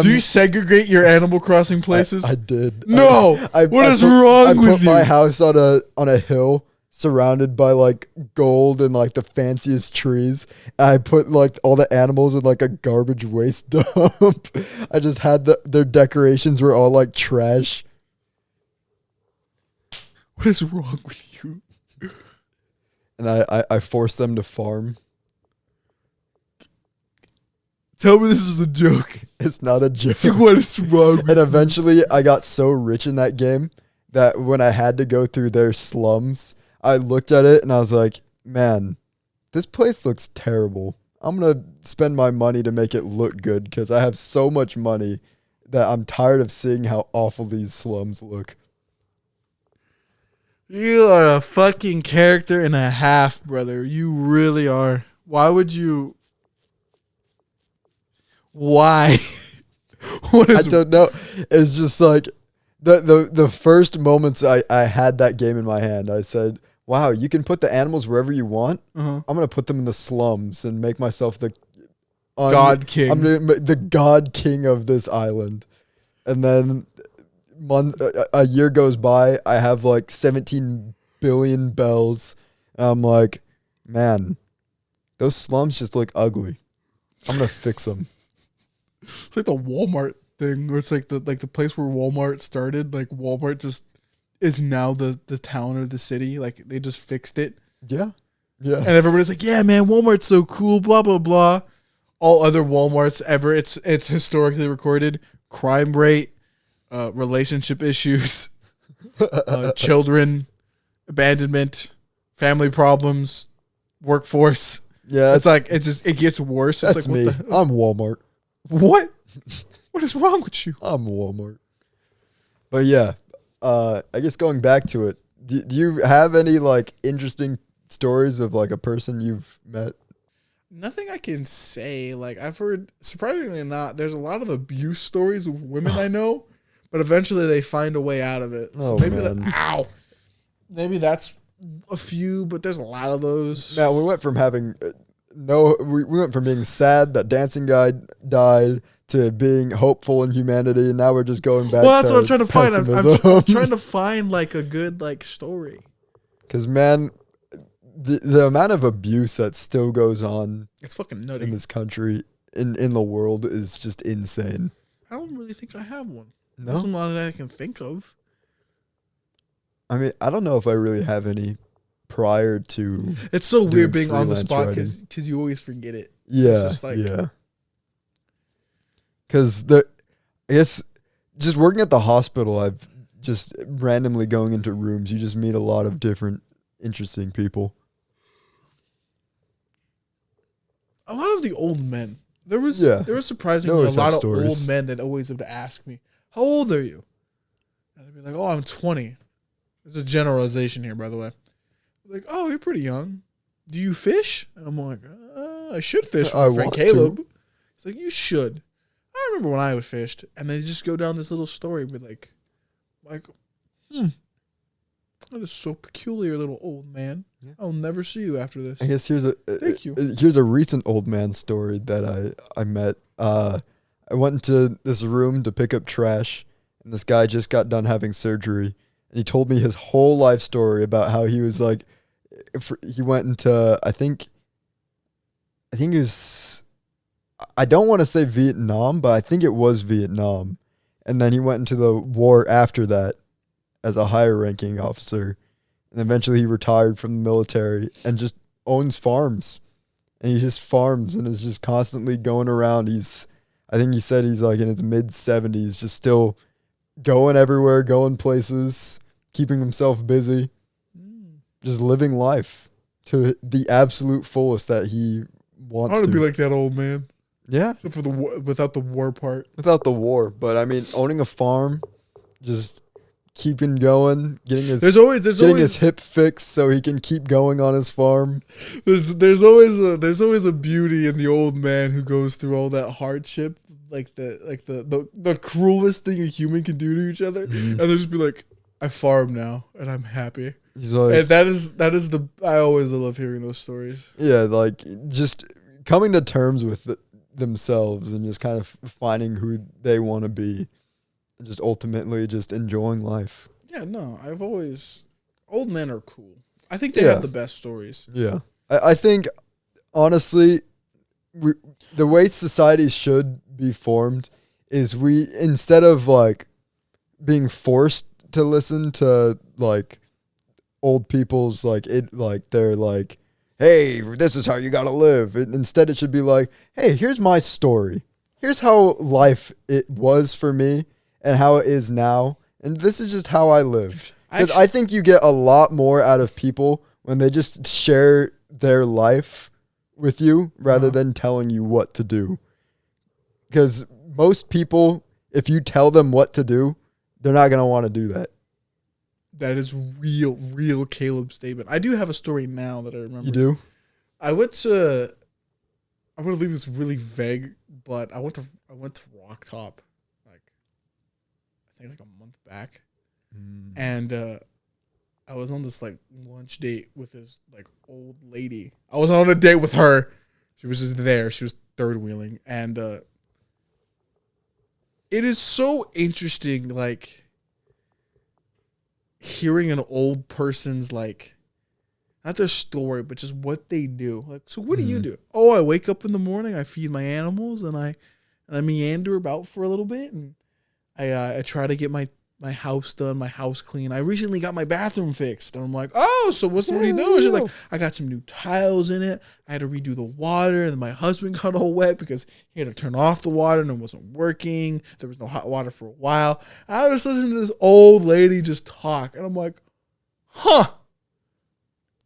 Do you segregate your Animal Crossing places? I did. No. What is wrong with you? I put my house on a hill surrounded by like gold and like the fanciest trees. I put like all the animals in like a garbage waste dump. I just had their decorations were all like trash. What is wrong with you? And I forced them to farm. Tell me this is a joke. It's not a joke. What is wrong with And eventually I got so rich in that game that when I had to go through their slums, I looked at it and I was like, man, this place looks terrible. I'm going to spend my money to make it look good because I have so much money that I'm tired of seeing how awful these slums look. You are a fucking character and a half, brother. You really are. Why would you? Why? What is? I don't know. It's just like the first moments I had that game in my hand, I said, wow, you can put the animals wherever you want. I'm going to put them in the slums and make myself the God King. I'm the God King of this island. And then a year goes by, I have like 17 billion bells. And I'm like, man, those slums just look ugly. I'm going to fix them. It's like the Walmart thing, where it's like the place where Walmart started. Like Walmart just is now the town or the city. Like they just fixed it. Yeah. Yeah. And everybody's like, yeah, man, Walmart's so cool, blah, blah, blah. All other Walmarts ever, it's historically recorded. Crime rate, relationship issues, children, abandonment, family problems, workforce. Yeah. It's like, it gets worse. It's That's like, me. I'm Walmart. What? What is wrong with you? I'm Walmart. But yeah, I guess going back to it, do you have any like interesting stories of like a person you've met? Nothing I can say. Like I've heard, surprisingly not, there's a lot of abuse stories of women I know, but eventually they find a way out of it. So maybe that's a few, but there's a lot of those. Now we went from having we went from being sad that dancing guy died to being hopeful in humanity, and now we're just going back. Well, that's to what I'm trying to find. pessimism. I'm trying to find like a good like story. Because man, the amount of abuse that still goes on, it's fucking nutty in this country, in the world, is just insane. I don't really think I have one. No, There's not that I can think of. I mean, I don't know if I really have any prior to. It's so weird being on the freelance spot writing. because you always forget it. Yeah, It's just like, yeah. Because I guess just working at the hospital, I've just randomly going into rooms, you just meet a lot of different interesting people. a lot of the old men. There was surprisingly always a lot have of stories. old men that always would ask me, "How old are you?" And I'd be like, "Oh, I'm 20." There's a generalization here, by the way. Like, "Oh, you're pretty young. Do you fish?" And I'm like, "I should fish with I my friend want Caleb." to. He's like, "You should." I remember when I fished, and they just go down this little story with like, that is so peculiar, little old man. Yeah. I'll never see you after this. I guess Thank you. Here's a recent old man story that I met. I went into this room to pick up trash, and this guy just got done having surgery, and he told me his whole life story about how he was like, he went into, I think it was, I don't want to say Vietnam, but I think it was Vietnam. And then he went into the war after that as a higher ranking officer. And eventually he retired from the military and just owns farms. And he just farms and is just constantly going around. I think he said he's like in his mid-70s, just still going everywhere, going places, keeping himself busy, just living life to the absolute fullest that he wants to. I want to be like that old man. Yeah. Except for without the war part. Without the war. But I mean, owning a farm, just keeping going, getting his his hip fixed so he can keep going on his farm. There's always a beauty in the old man who goes through all that hardship, like the cruelest thing a human can do to each other, and they'll just be like, I farm now and I'm happy. He's like, and that is I always love hearing those stories. Yeah, like just coming to terms with themselves and just kind of finding who they want to be. Just ultimately just enjoying life. Yeah, no, old men are cool. I think they have the best stories. Yeah. I think, honestly, the way society should be formed is instead of, like, being forced to listen to, like, old people's, like, they're like, hey, this is how you gotta live. Instead, it should be like, hey, here's my story. Here's how life it was for me. And how it is now. And this is just how I lived. Because I think you get a lot more out of people when they just share their life with you rather than telling you what to do. Because most people, if you tell them what to do, they're not going to want to do that. That is real Caleb statement. I do have a story now that I remember. You do? I'm going to leave this really vague, but I went to Rock Top. I think like a month back, and I was on this like lunch date with this like old lady. I was on a date with her. She was just there. She was third wheeling, and it is so interesting, like hearing an old person's like not their story, but just what they do. Like, so what do you do? Oh, I wake up in the morning, I feed my animals, and I meander about for a little bit, and I try to get my house done, my house clean. I recently got my bathroom fixed. And I'm like, oh, so what do you do? She's like, I got some new tiles in it. I had to redo the water. And then my husband got all wet because he had to turn off the water and it wasn't working. There was no hot water for a while. I was listening to this old lady just talk. And I'm like, huh.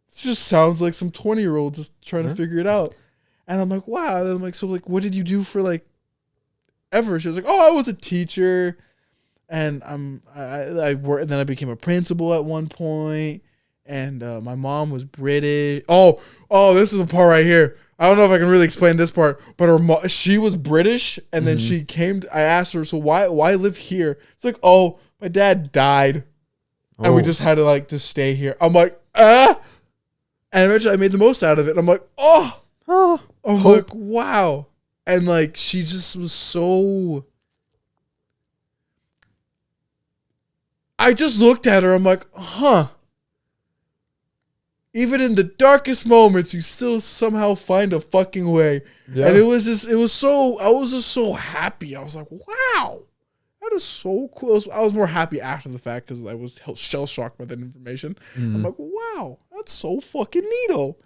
This just sounds like some 20-year-old just trying to figure it out. And I'm like, wow. And I'm like, so like, what did you do for like ever? She was like, oh, I was a teacher, and I worked, and then I became a principal at one point, and my mom was British. Oh, this is the part right here. I don't know if I can really explain this part, but she was British, and then she came. I asked her, so why live here? It's like, oh, my dad died, and we just had to like to stay here. I'm like, and eventually I made the most out of it. And I'm like, I'm like, wow. And, like, she just was so... I just looked at her. I'm like, huh. Even in the darkest moments, you still somehow find a fucking way. Yeah. And I was just so happy. I was like, wow. That is so cool. I was more happy after the fact because I was shell-shocked by that information. I'm like, wow. That's so fucking neato.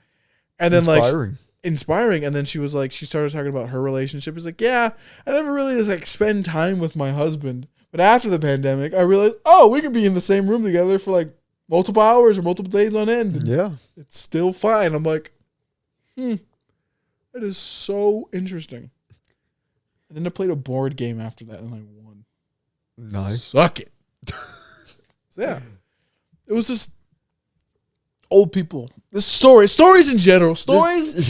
And then, inspiring. And then she was like, she started talking about her relationship. It's like, yeah, I never really like spend time with my husband. But after the pandemic, I realized, we can be in the same room together for like multiple hours or multiple days on end. Yeah. It's still fine. I'm like, that is so interesting. And then I played a board game after that and I won. Nice. Suck it. So yeah. It was just old people. The stories in general. Stories with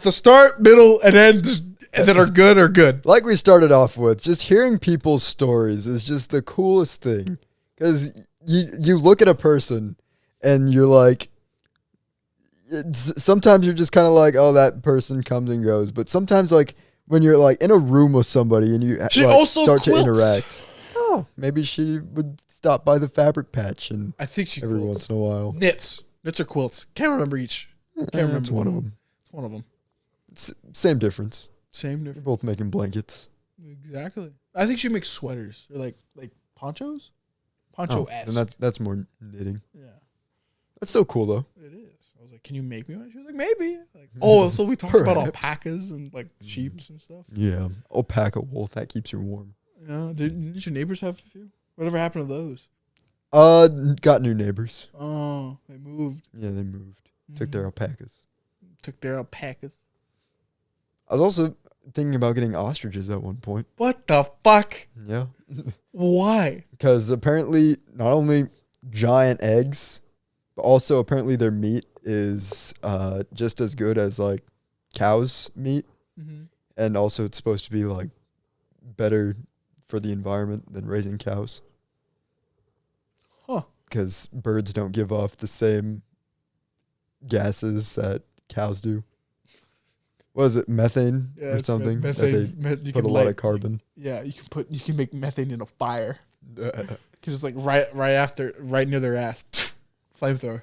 the start, middle, and end that are good. Like we started off with, just hearing people's stories is just the coolest thing. Because you look at a person and you're like, sometimes you're just kind of like, oh, that person comes and goes. But sometimes like when you're like in a room with somebody and you start to interact. know. Maybe she would stop by the fabric patch and I think she every quilts. once in a while. Knits or quilts. Can't remember each. Can't remember. It's one of them. It's one of them. Same difference. Same They're difference. both making blankets. Exactly. I think she makes sweaters or like ponchos. Poncho And that's more knitting. Yeah. That's still cool though. It is. I was like, "Can you make me one?" She was like, "Maybe." Like, oh, so we talked about Perhaps. alpacas and like sheeps and stuff. Yeah, alpaca wool that keeps you warm. Yeah. Did your neighbors have a few? Whatever happened to those? Got new neighbors. Oh, they moved. Yeah, they moved. Took their alpacas. Took their alpacas. I was also thinking about getting ostriches at one point. What the fuck? Yeah. Why? Because apparently not only giant eggs, but also apparently their meat is just as good as like cow's meat. Mm-hmm. And also it's supposed to be like better for the environment than raising cows. Huh. Because birds don't give off the same gases that cows do. What is it, methane or something? You Put a lot of carbon. Yeah, you can make methane in a fire. Because it's like right near their ass. Flamethrower.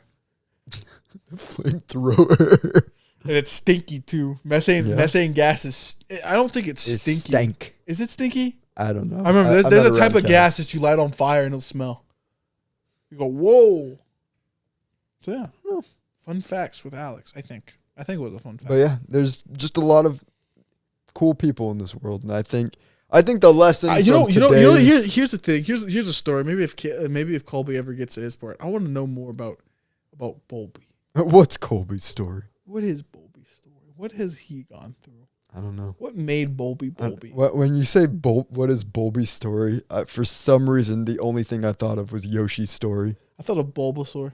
Flamethrower. And it's stinky too. Methane gas is. I don't think it's stinky. Stank. Is it stinky? I don't know. I remember I'm there's not a type around of gas cows. that you light on fire and it'll smell. You go, whoa. So yeah, fun facts with Alex. I think it was a fun fact. But yeah, there's just a lot of cool people in this world, and I think the lesson. Here's the thing. Here's a story. Maybe if Colby ever gets to his part, I want to know more about Bolby. What's Colby's story? What is Bolby's story? What has he gone through? I don't know. What made Bolby? When you say what is Bolby's story? For some reason, the only thing I thought of was Yoshi's story. I thought of Bulbasaur.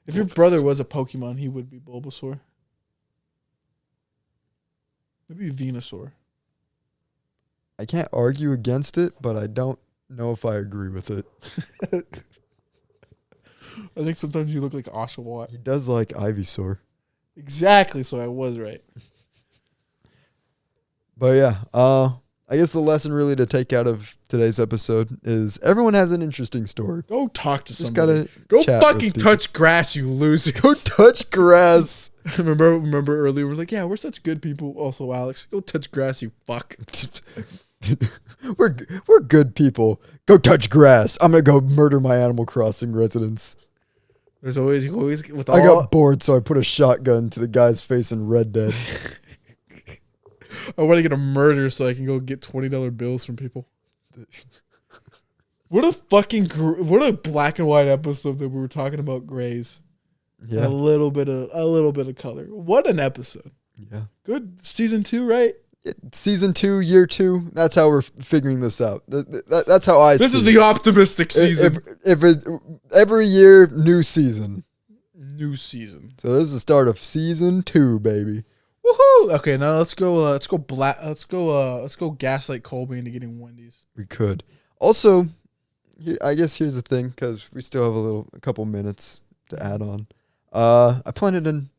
If your brother was a Pokemon, he would be Bulbasaur. Maybe Venusaur. I can't argue against it, but I don't know if I agree with it. I think sometimes you look like Oshawott. He does like Ivysaur. Exactly, so I was right. But yeah, I guess the lesson really to take out of today's episode is everyone has an interesting story. Go talk to Just somebody. gotta Go chat with fucking people. touch grass, you loser. Go touch grass. remember earlier, we're like, yeah, we're such good people. Also, Alex, go touch grass, you fuck. We're good people. Go touch grass. I'm gonna go murder my Animal Crossing residents. There's always with all. I got bored, so I put a shotgun to the guy's face in Red Dead. I want to get a murder so I can go get $20 bills from people. What a black and white episode that we were talking about grays. Yeah, And a little bit of color. What an episode. yeah. Good season 2, right? Season 2, year 2. That's how we're figuring this out. That's how I. This see is it. the optimistic season. If every year, new season. New season. So this is the start of season 2, baby. Woohoo! Okay, now let's go gaslight Colby into getting Wendy's. We could also. I guess here's the thing, because we still have a couple minutes to add on. I planted an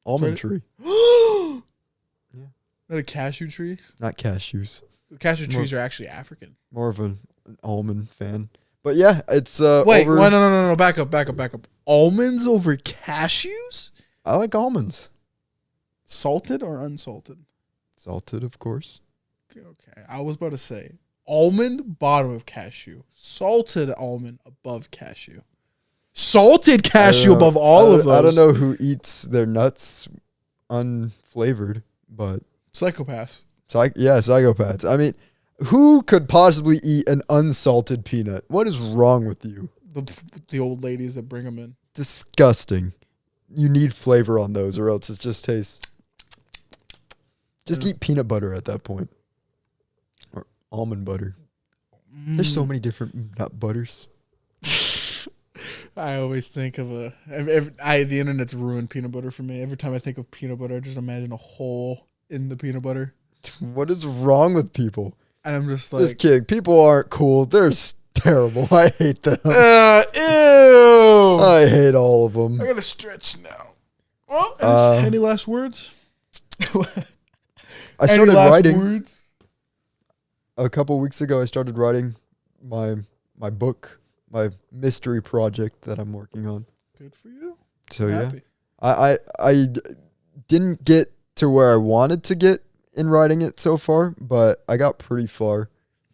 almond tree. Yeah. Not a cashew tree? Not cashews. Cashew trees are actually African. More of an almond fan. But yeah, it's Wait, over. no, back up. Almonds over cashews? I like almonds. Salted or unsalted? Salted, of course. Okay, I was about to say almond bottom of cashew, salted almond above cashew, salted cashew above all of those. I don't know who eats their nuts unflavored, but Psychopaths. Psychopaths. I mean, who could possibly eat an unsalted peanut? What is wrong with you? The old ladies that bring them in. Disgusting. You need flavor on those, or else it just tastes. Just eat peanut butter at that point. Or almond butter. There's so many different nut butters. I always think of the internet's ruined peanut butter for me. Every time I think of peanut butter, I just imagine a hole in the peanut butter. What is wrong with people? And I'm just like, Just kidding. People aren't cool. They're terrible. I hate them. ew. I hate all of them. I gotta stretch now. Well, any last words? I started writing. Words? a couple weeks ago, I started writing my book, my mystery project that I'm working on. Good for you. So I'm yeah, happy. I didn't get to where I wanted to get in writing it so far, but I got pretty far.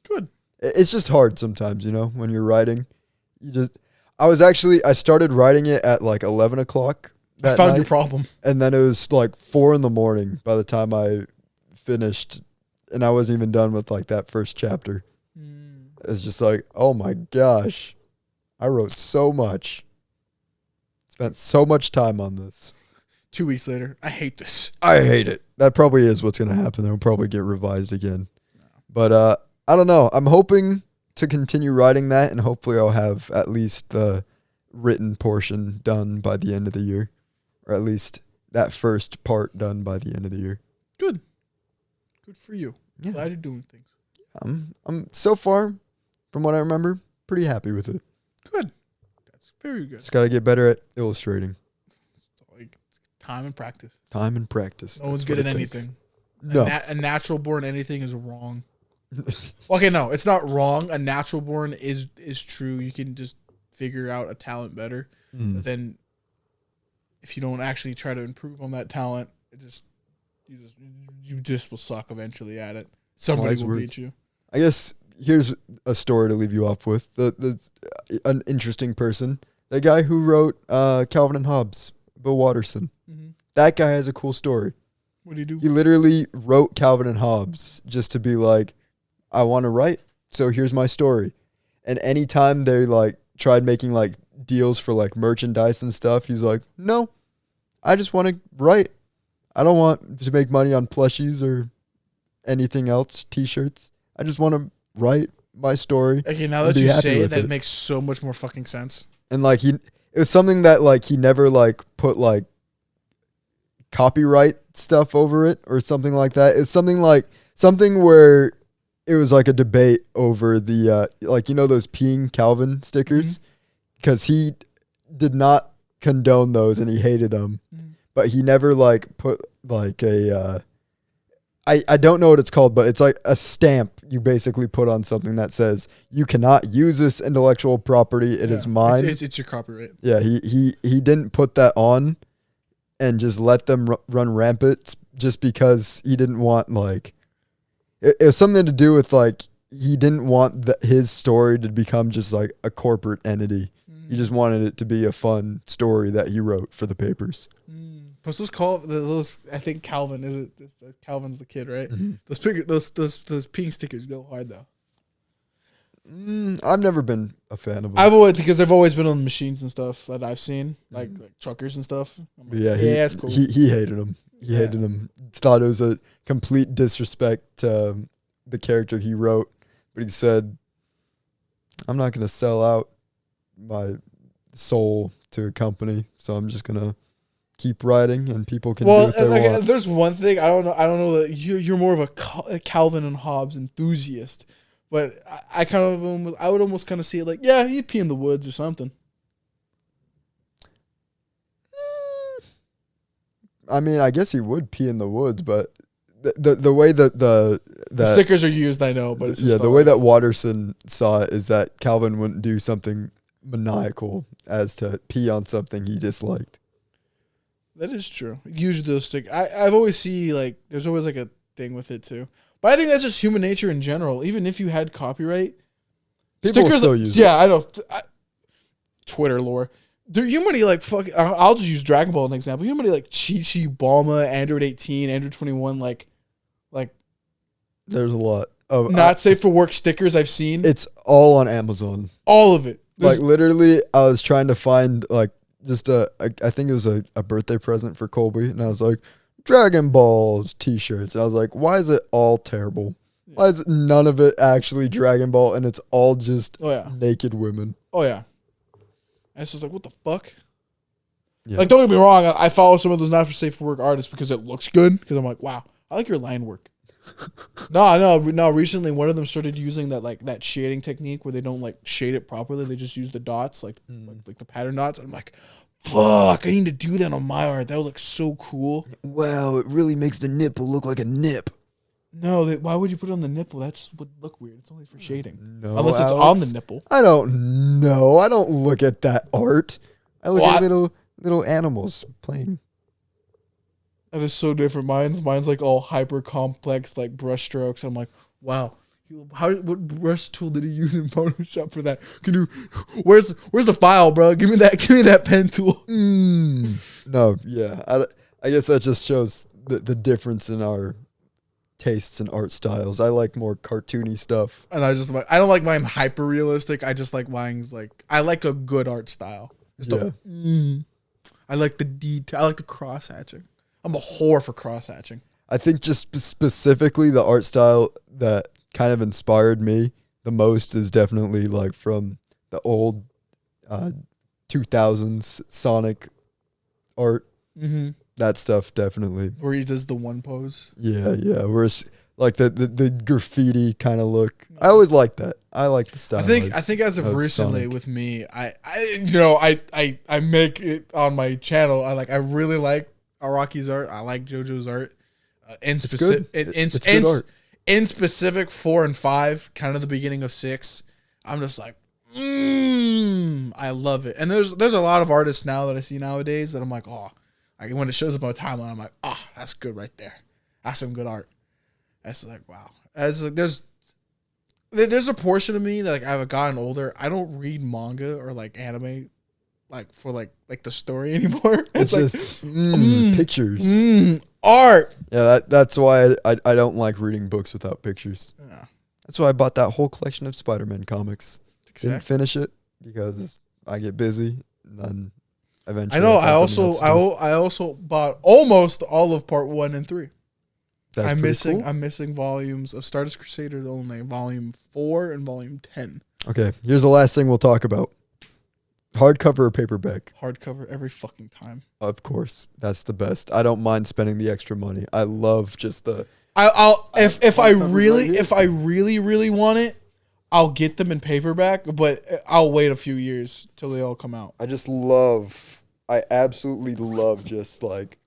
Good. It's just hard sometimes, when you're writing. I started writing it at like 11 o'clock that I found night, your problem. and then it was like 4 a.m. by the time I finished, and I wasn't even done with like that first chapter. It's just like, oh my gosh, I wrote so much. Spent so much time on this. 2 weeks later, I hate this. I hate it. That probably is what's going to happen. It'll probably get revised again. But I don't know. I'm hoping to continue writing that, and hopefully I'll have at least the written portion done by the end of the year, or at least that first part done by the end of the year. Good. Good for you. Yeah. Glad you're doing things. I'm so far, from what I remember, pretty happy with it. Good. That's very good. Just got to get better at illustrating. Like time and practice. Time and practice. No one's good at anything. No. A natural born anything is wrong. Okay, no, it's not wrong. A natural born is true. You can just figure out a talent better. But then if you don't actually try to improve on that talent, you just will suck eventually at it. Somebody will beat you. I guess here's a story to leave you off with. An interesting person. The guy who wrote Calvin and Hobbes, Bill Watterson. Mm-hmm. That guy has a cool story. What do you do? He literally wrote Calvin and Hobbes just to be like, I want to write, so here's my story. And anytime they like tried making like deals for like merchandise and stuff, he's like, no, I just want to write. I don't want to make money on plushies or anything else, t-shirts. I just want to write my story. Okay, now that you say it, that makes so much more fucking sense. And like it was something that like he never like put like copyright stuff over it or something like that. It's something where it was like a debate over the like those peeing Calvin stickers, because he did not condone those and he hated them, but he never like put like a I don't know what it's called, but it's like a stamp you basically put on something that says you cannot use this intellectual property. It is mine. It's your copyright. Yeah, he didn't put that on and just let them run rampant just because he didn't want like it was something to do with like he didn't want his story to become just like a corporate entity. He just wanted it to be a fun story that he wrote for the papers. Plus those I think Calvin is it? Calvin's the kid, right? Mm-hmm. Those pink stickers go hard though. I've never been a fan of them. Because they've always been on machines and stuff that I've seen, like truckers and stuff. Like, yeah, that's cool. He hated them. He hated them. Thought it was a complete disrespect to the character he wrote. But he said, I'm not going to sell out my soul to a company, so I'm just going to keep writing and people can do what they want. There's one thing, I don't know that you're more of a Calvin and Hobbes enthusiast, but I would almost kind of see it like, yeah, he'd pee in the woods or something. I mean, I guess he would pee in the woods, but the way that the stickers are used, I know, but it's just the way that Watterson saw it is that Calvin wouldn't do something maniacal as to pee on something he disliked. That is true. Usually those stickers, I've always see like there's always like a thing with it too. But I think that's just human nature in general. Even if you had copyright, people will still use it. Yeah, I know. Twitter lore. You know many like fuck. I'll just use Dragon Ball as an example. You know many like Chi-Chi, Bulma, Android 18, Android 21, like. There's a lot of not safe for work stickers I've seen. It's all on Amazon. All of it. Like literally, I was trying to find like just I think it was a birthday present for Colby, and I was like, Dragon Ball's t-shirts. And I was like, why is it all terrible? Yeah. Why is none of it actually Dragon Ball, and it's all just naked women? Oh yeah. And it's just like, what the fuck? Yeah. Like, don't get me wrong, I follow some of those not for safe for work artists because it looks good. Because I'm like, wow, I like your line work. No. Recently, one of them started using that shading technique where they don't like shade it properly. They just use the dots, like the pattern dots. And I'm like, fuck, I need to do that on my art. That would look so cool. Wow, it really makes the nipple look like a nip. No, why would you put it on the nipple? That would look weird. It's only for shading. No, Unless it's on Alex. the nipple. I don't know. I don't look at that art. I look at little animals playing. That is so different. Mine's like all hyper complex, like brush strokes. I'm like, wow. What brush tool did he use in Photoshop for that? Where's the file, bro? Give me that pen tool. No, yeah. I guess that just shows the difference in our tastes and art styles. I like more cartoony stuff. And I don't like mine hyper realistic. I just like mine's like, I like a good art style. I like the detail. I like the cross hatching. I'm a whore for cross hatching. I think just specifically the art style that kind of inspired me the most is definitely like from the old 2000s Sonic art. Mm-hmm. That stuff definitely. Where he does the one pose. Yeah. Where it's like the graffiti kind of look. I always like that. I like the style. I think as of recently Sonic. with me, I make it on my channel. I really like Araki's art. I like JoJo's art. In specific 4 and 5, kind of the beginning of 6. I'm just like, I love it. And there's a lot of artists now that I see nowadays that I'm like, oh, when it shows up on a timeline, I'm like, oh, that's good right there. That's some good art. That's like, wow. As like, there's a portion of me that like I've gotten older. I don't read manga or like anime like for like the story anymore. It's like, just pictures. Art. Yeah, that's why I don't like reading books without pictures. Yeah. That's why I bought that whole collection of Spider-Man comics. Exactly. Didn't finish it because I get busy and then eventually. I know. I also bought almost all of part 1 and 3. That's I'm pretty cool. I'm missing volumes of Stardust Crusaders only, volume 4 and volume 10. Okay, here's the last thing we'll talk about. Hardcover or paperback? Hardcover every fucking time. Of course, that's the best. I don't mind spending the extra money. I love just the. If I really want it, I'll get them in paperback, but I'll wait a few years till they all come out. I absolutely love just like.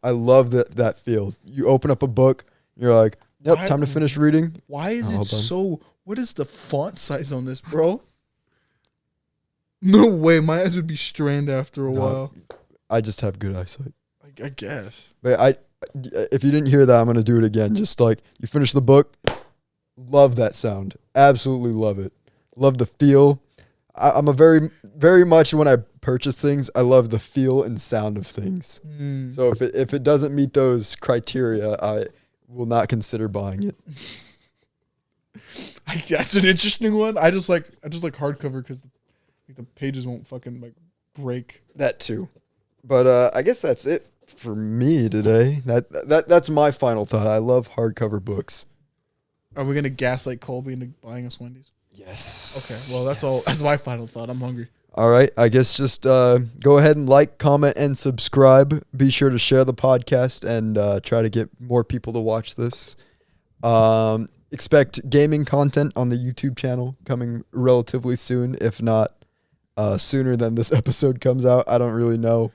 I love that feel. You open up a book, you're like, yep, time to finish reading. Why is it so? What is the font size on this, bro? No way, my eyes would be strained after a while. I just have good eyesight. I guess. But if you didn't hear that, I'm gonna do it again. Just like you finish the book, love that sound. Absolutely love it. Love the feel. I'm a very, very much when I purchase things, I love the feel and sound of things. So if it doesn't meet those criteria, I will not consider buying it. That's an interesting one. I just like hardcover because the pages won't fucking like break. That too. But I guess that's it for me today. That's my final thought. I love hardcover books. Are we gonna gaslight Colby into buying us Wendy's? Yes. Okay. Well, that's all. That's my final thought. I'm hungry. All right. I guess just go ahead and like, comment, and subscribe. Be sure to share the podcast and try to get more people to watch this. Expect gaming content on the YouTube channel coming relatively soon, if not sooner than this episode comes out. I don't really know,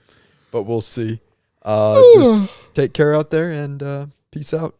but we'll see. Just take care out there and peace out.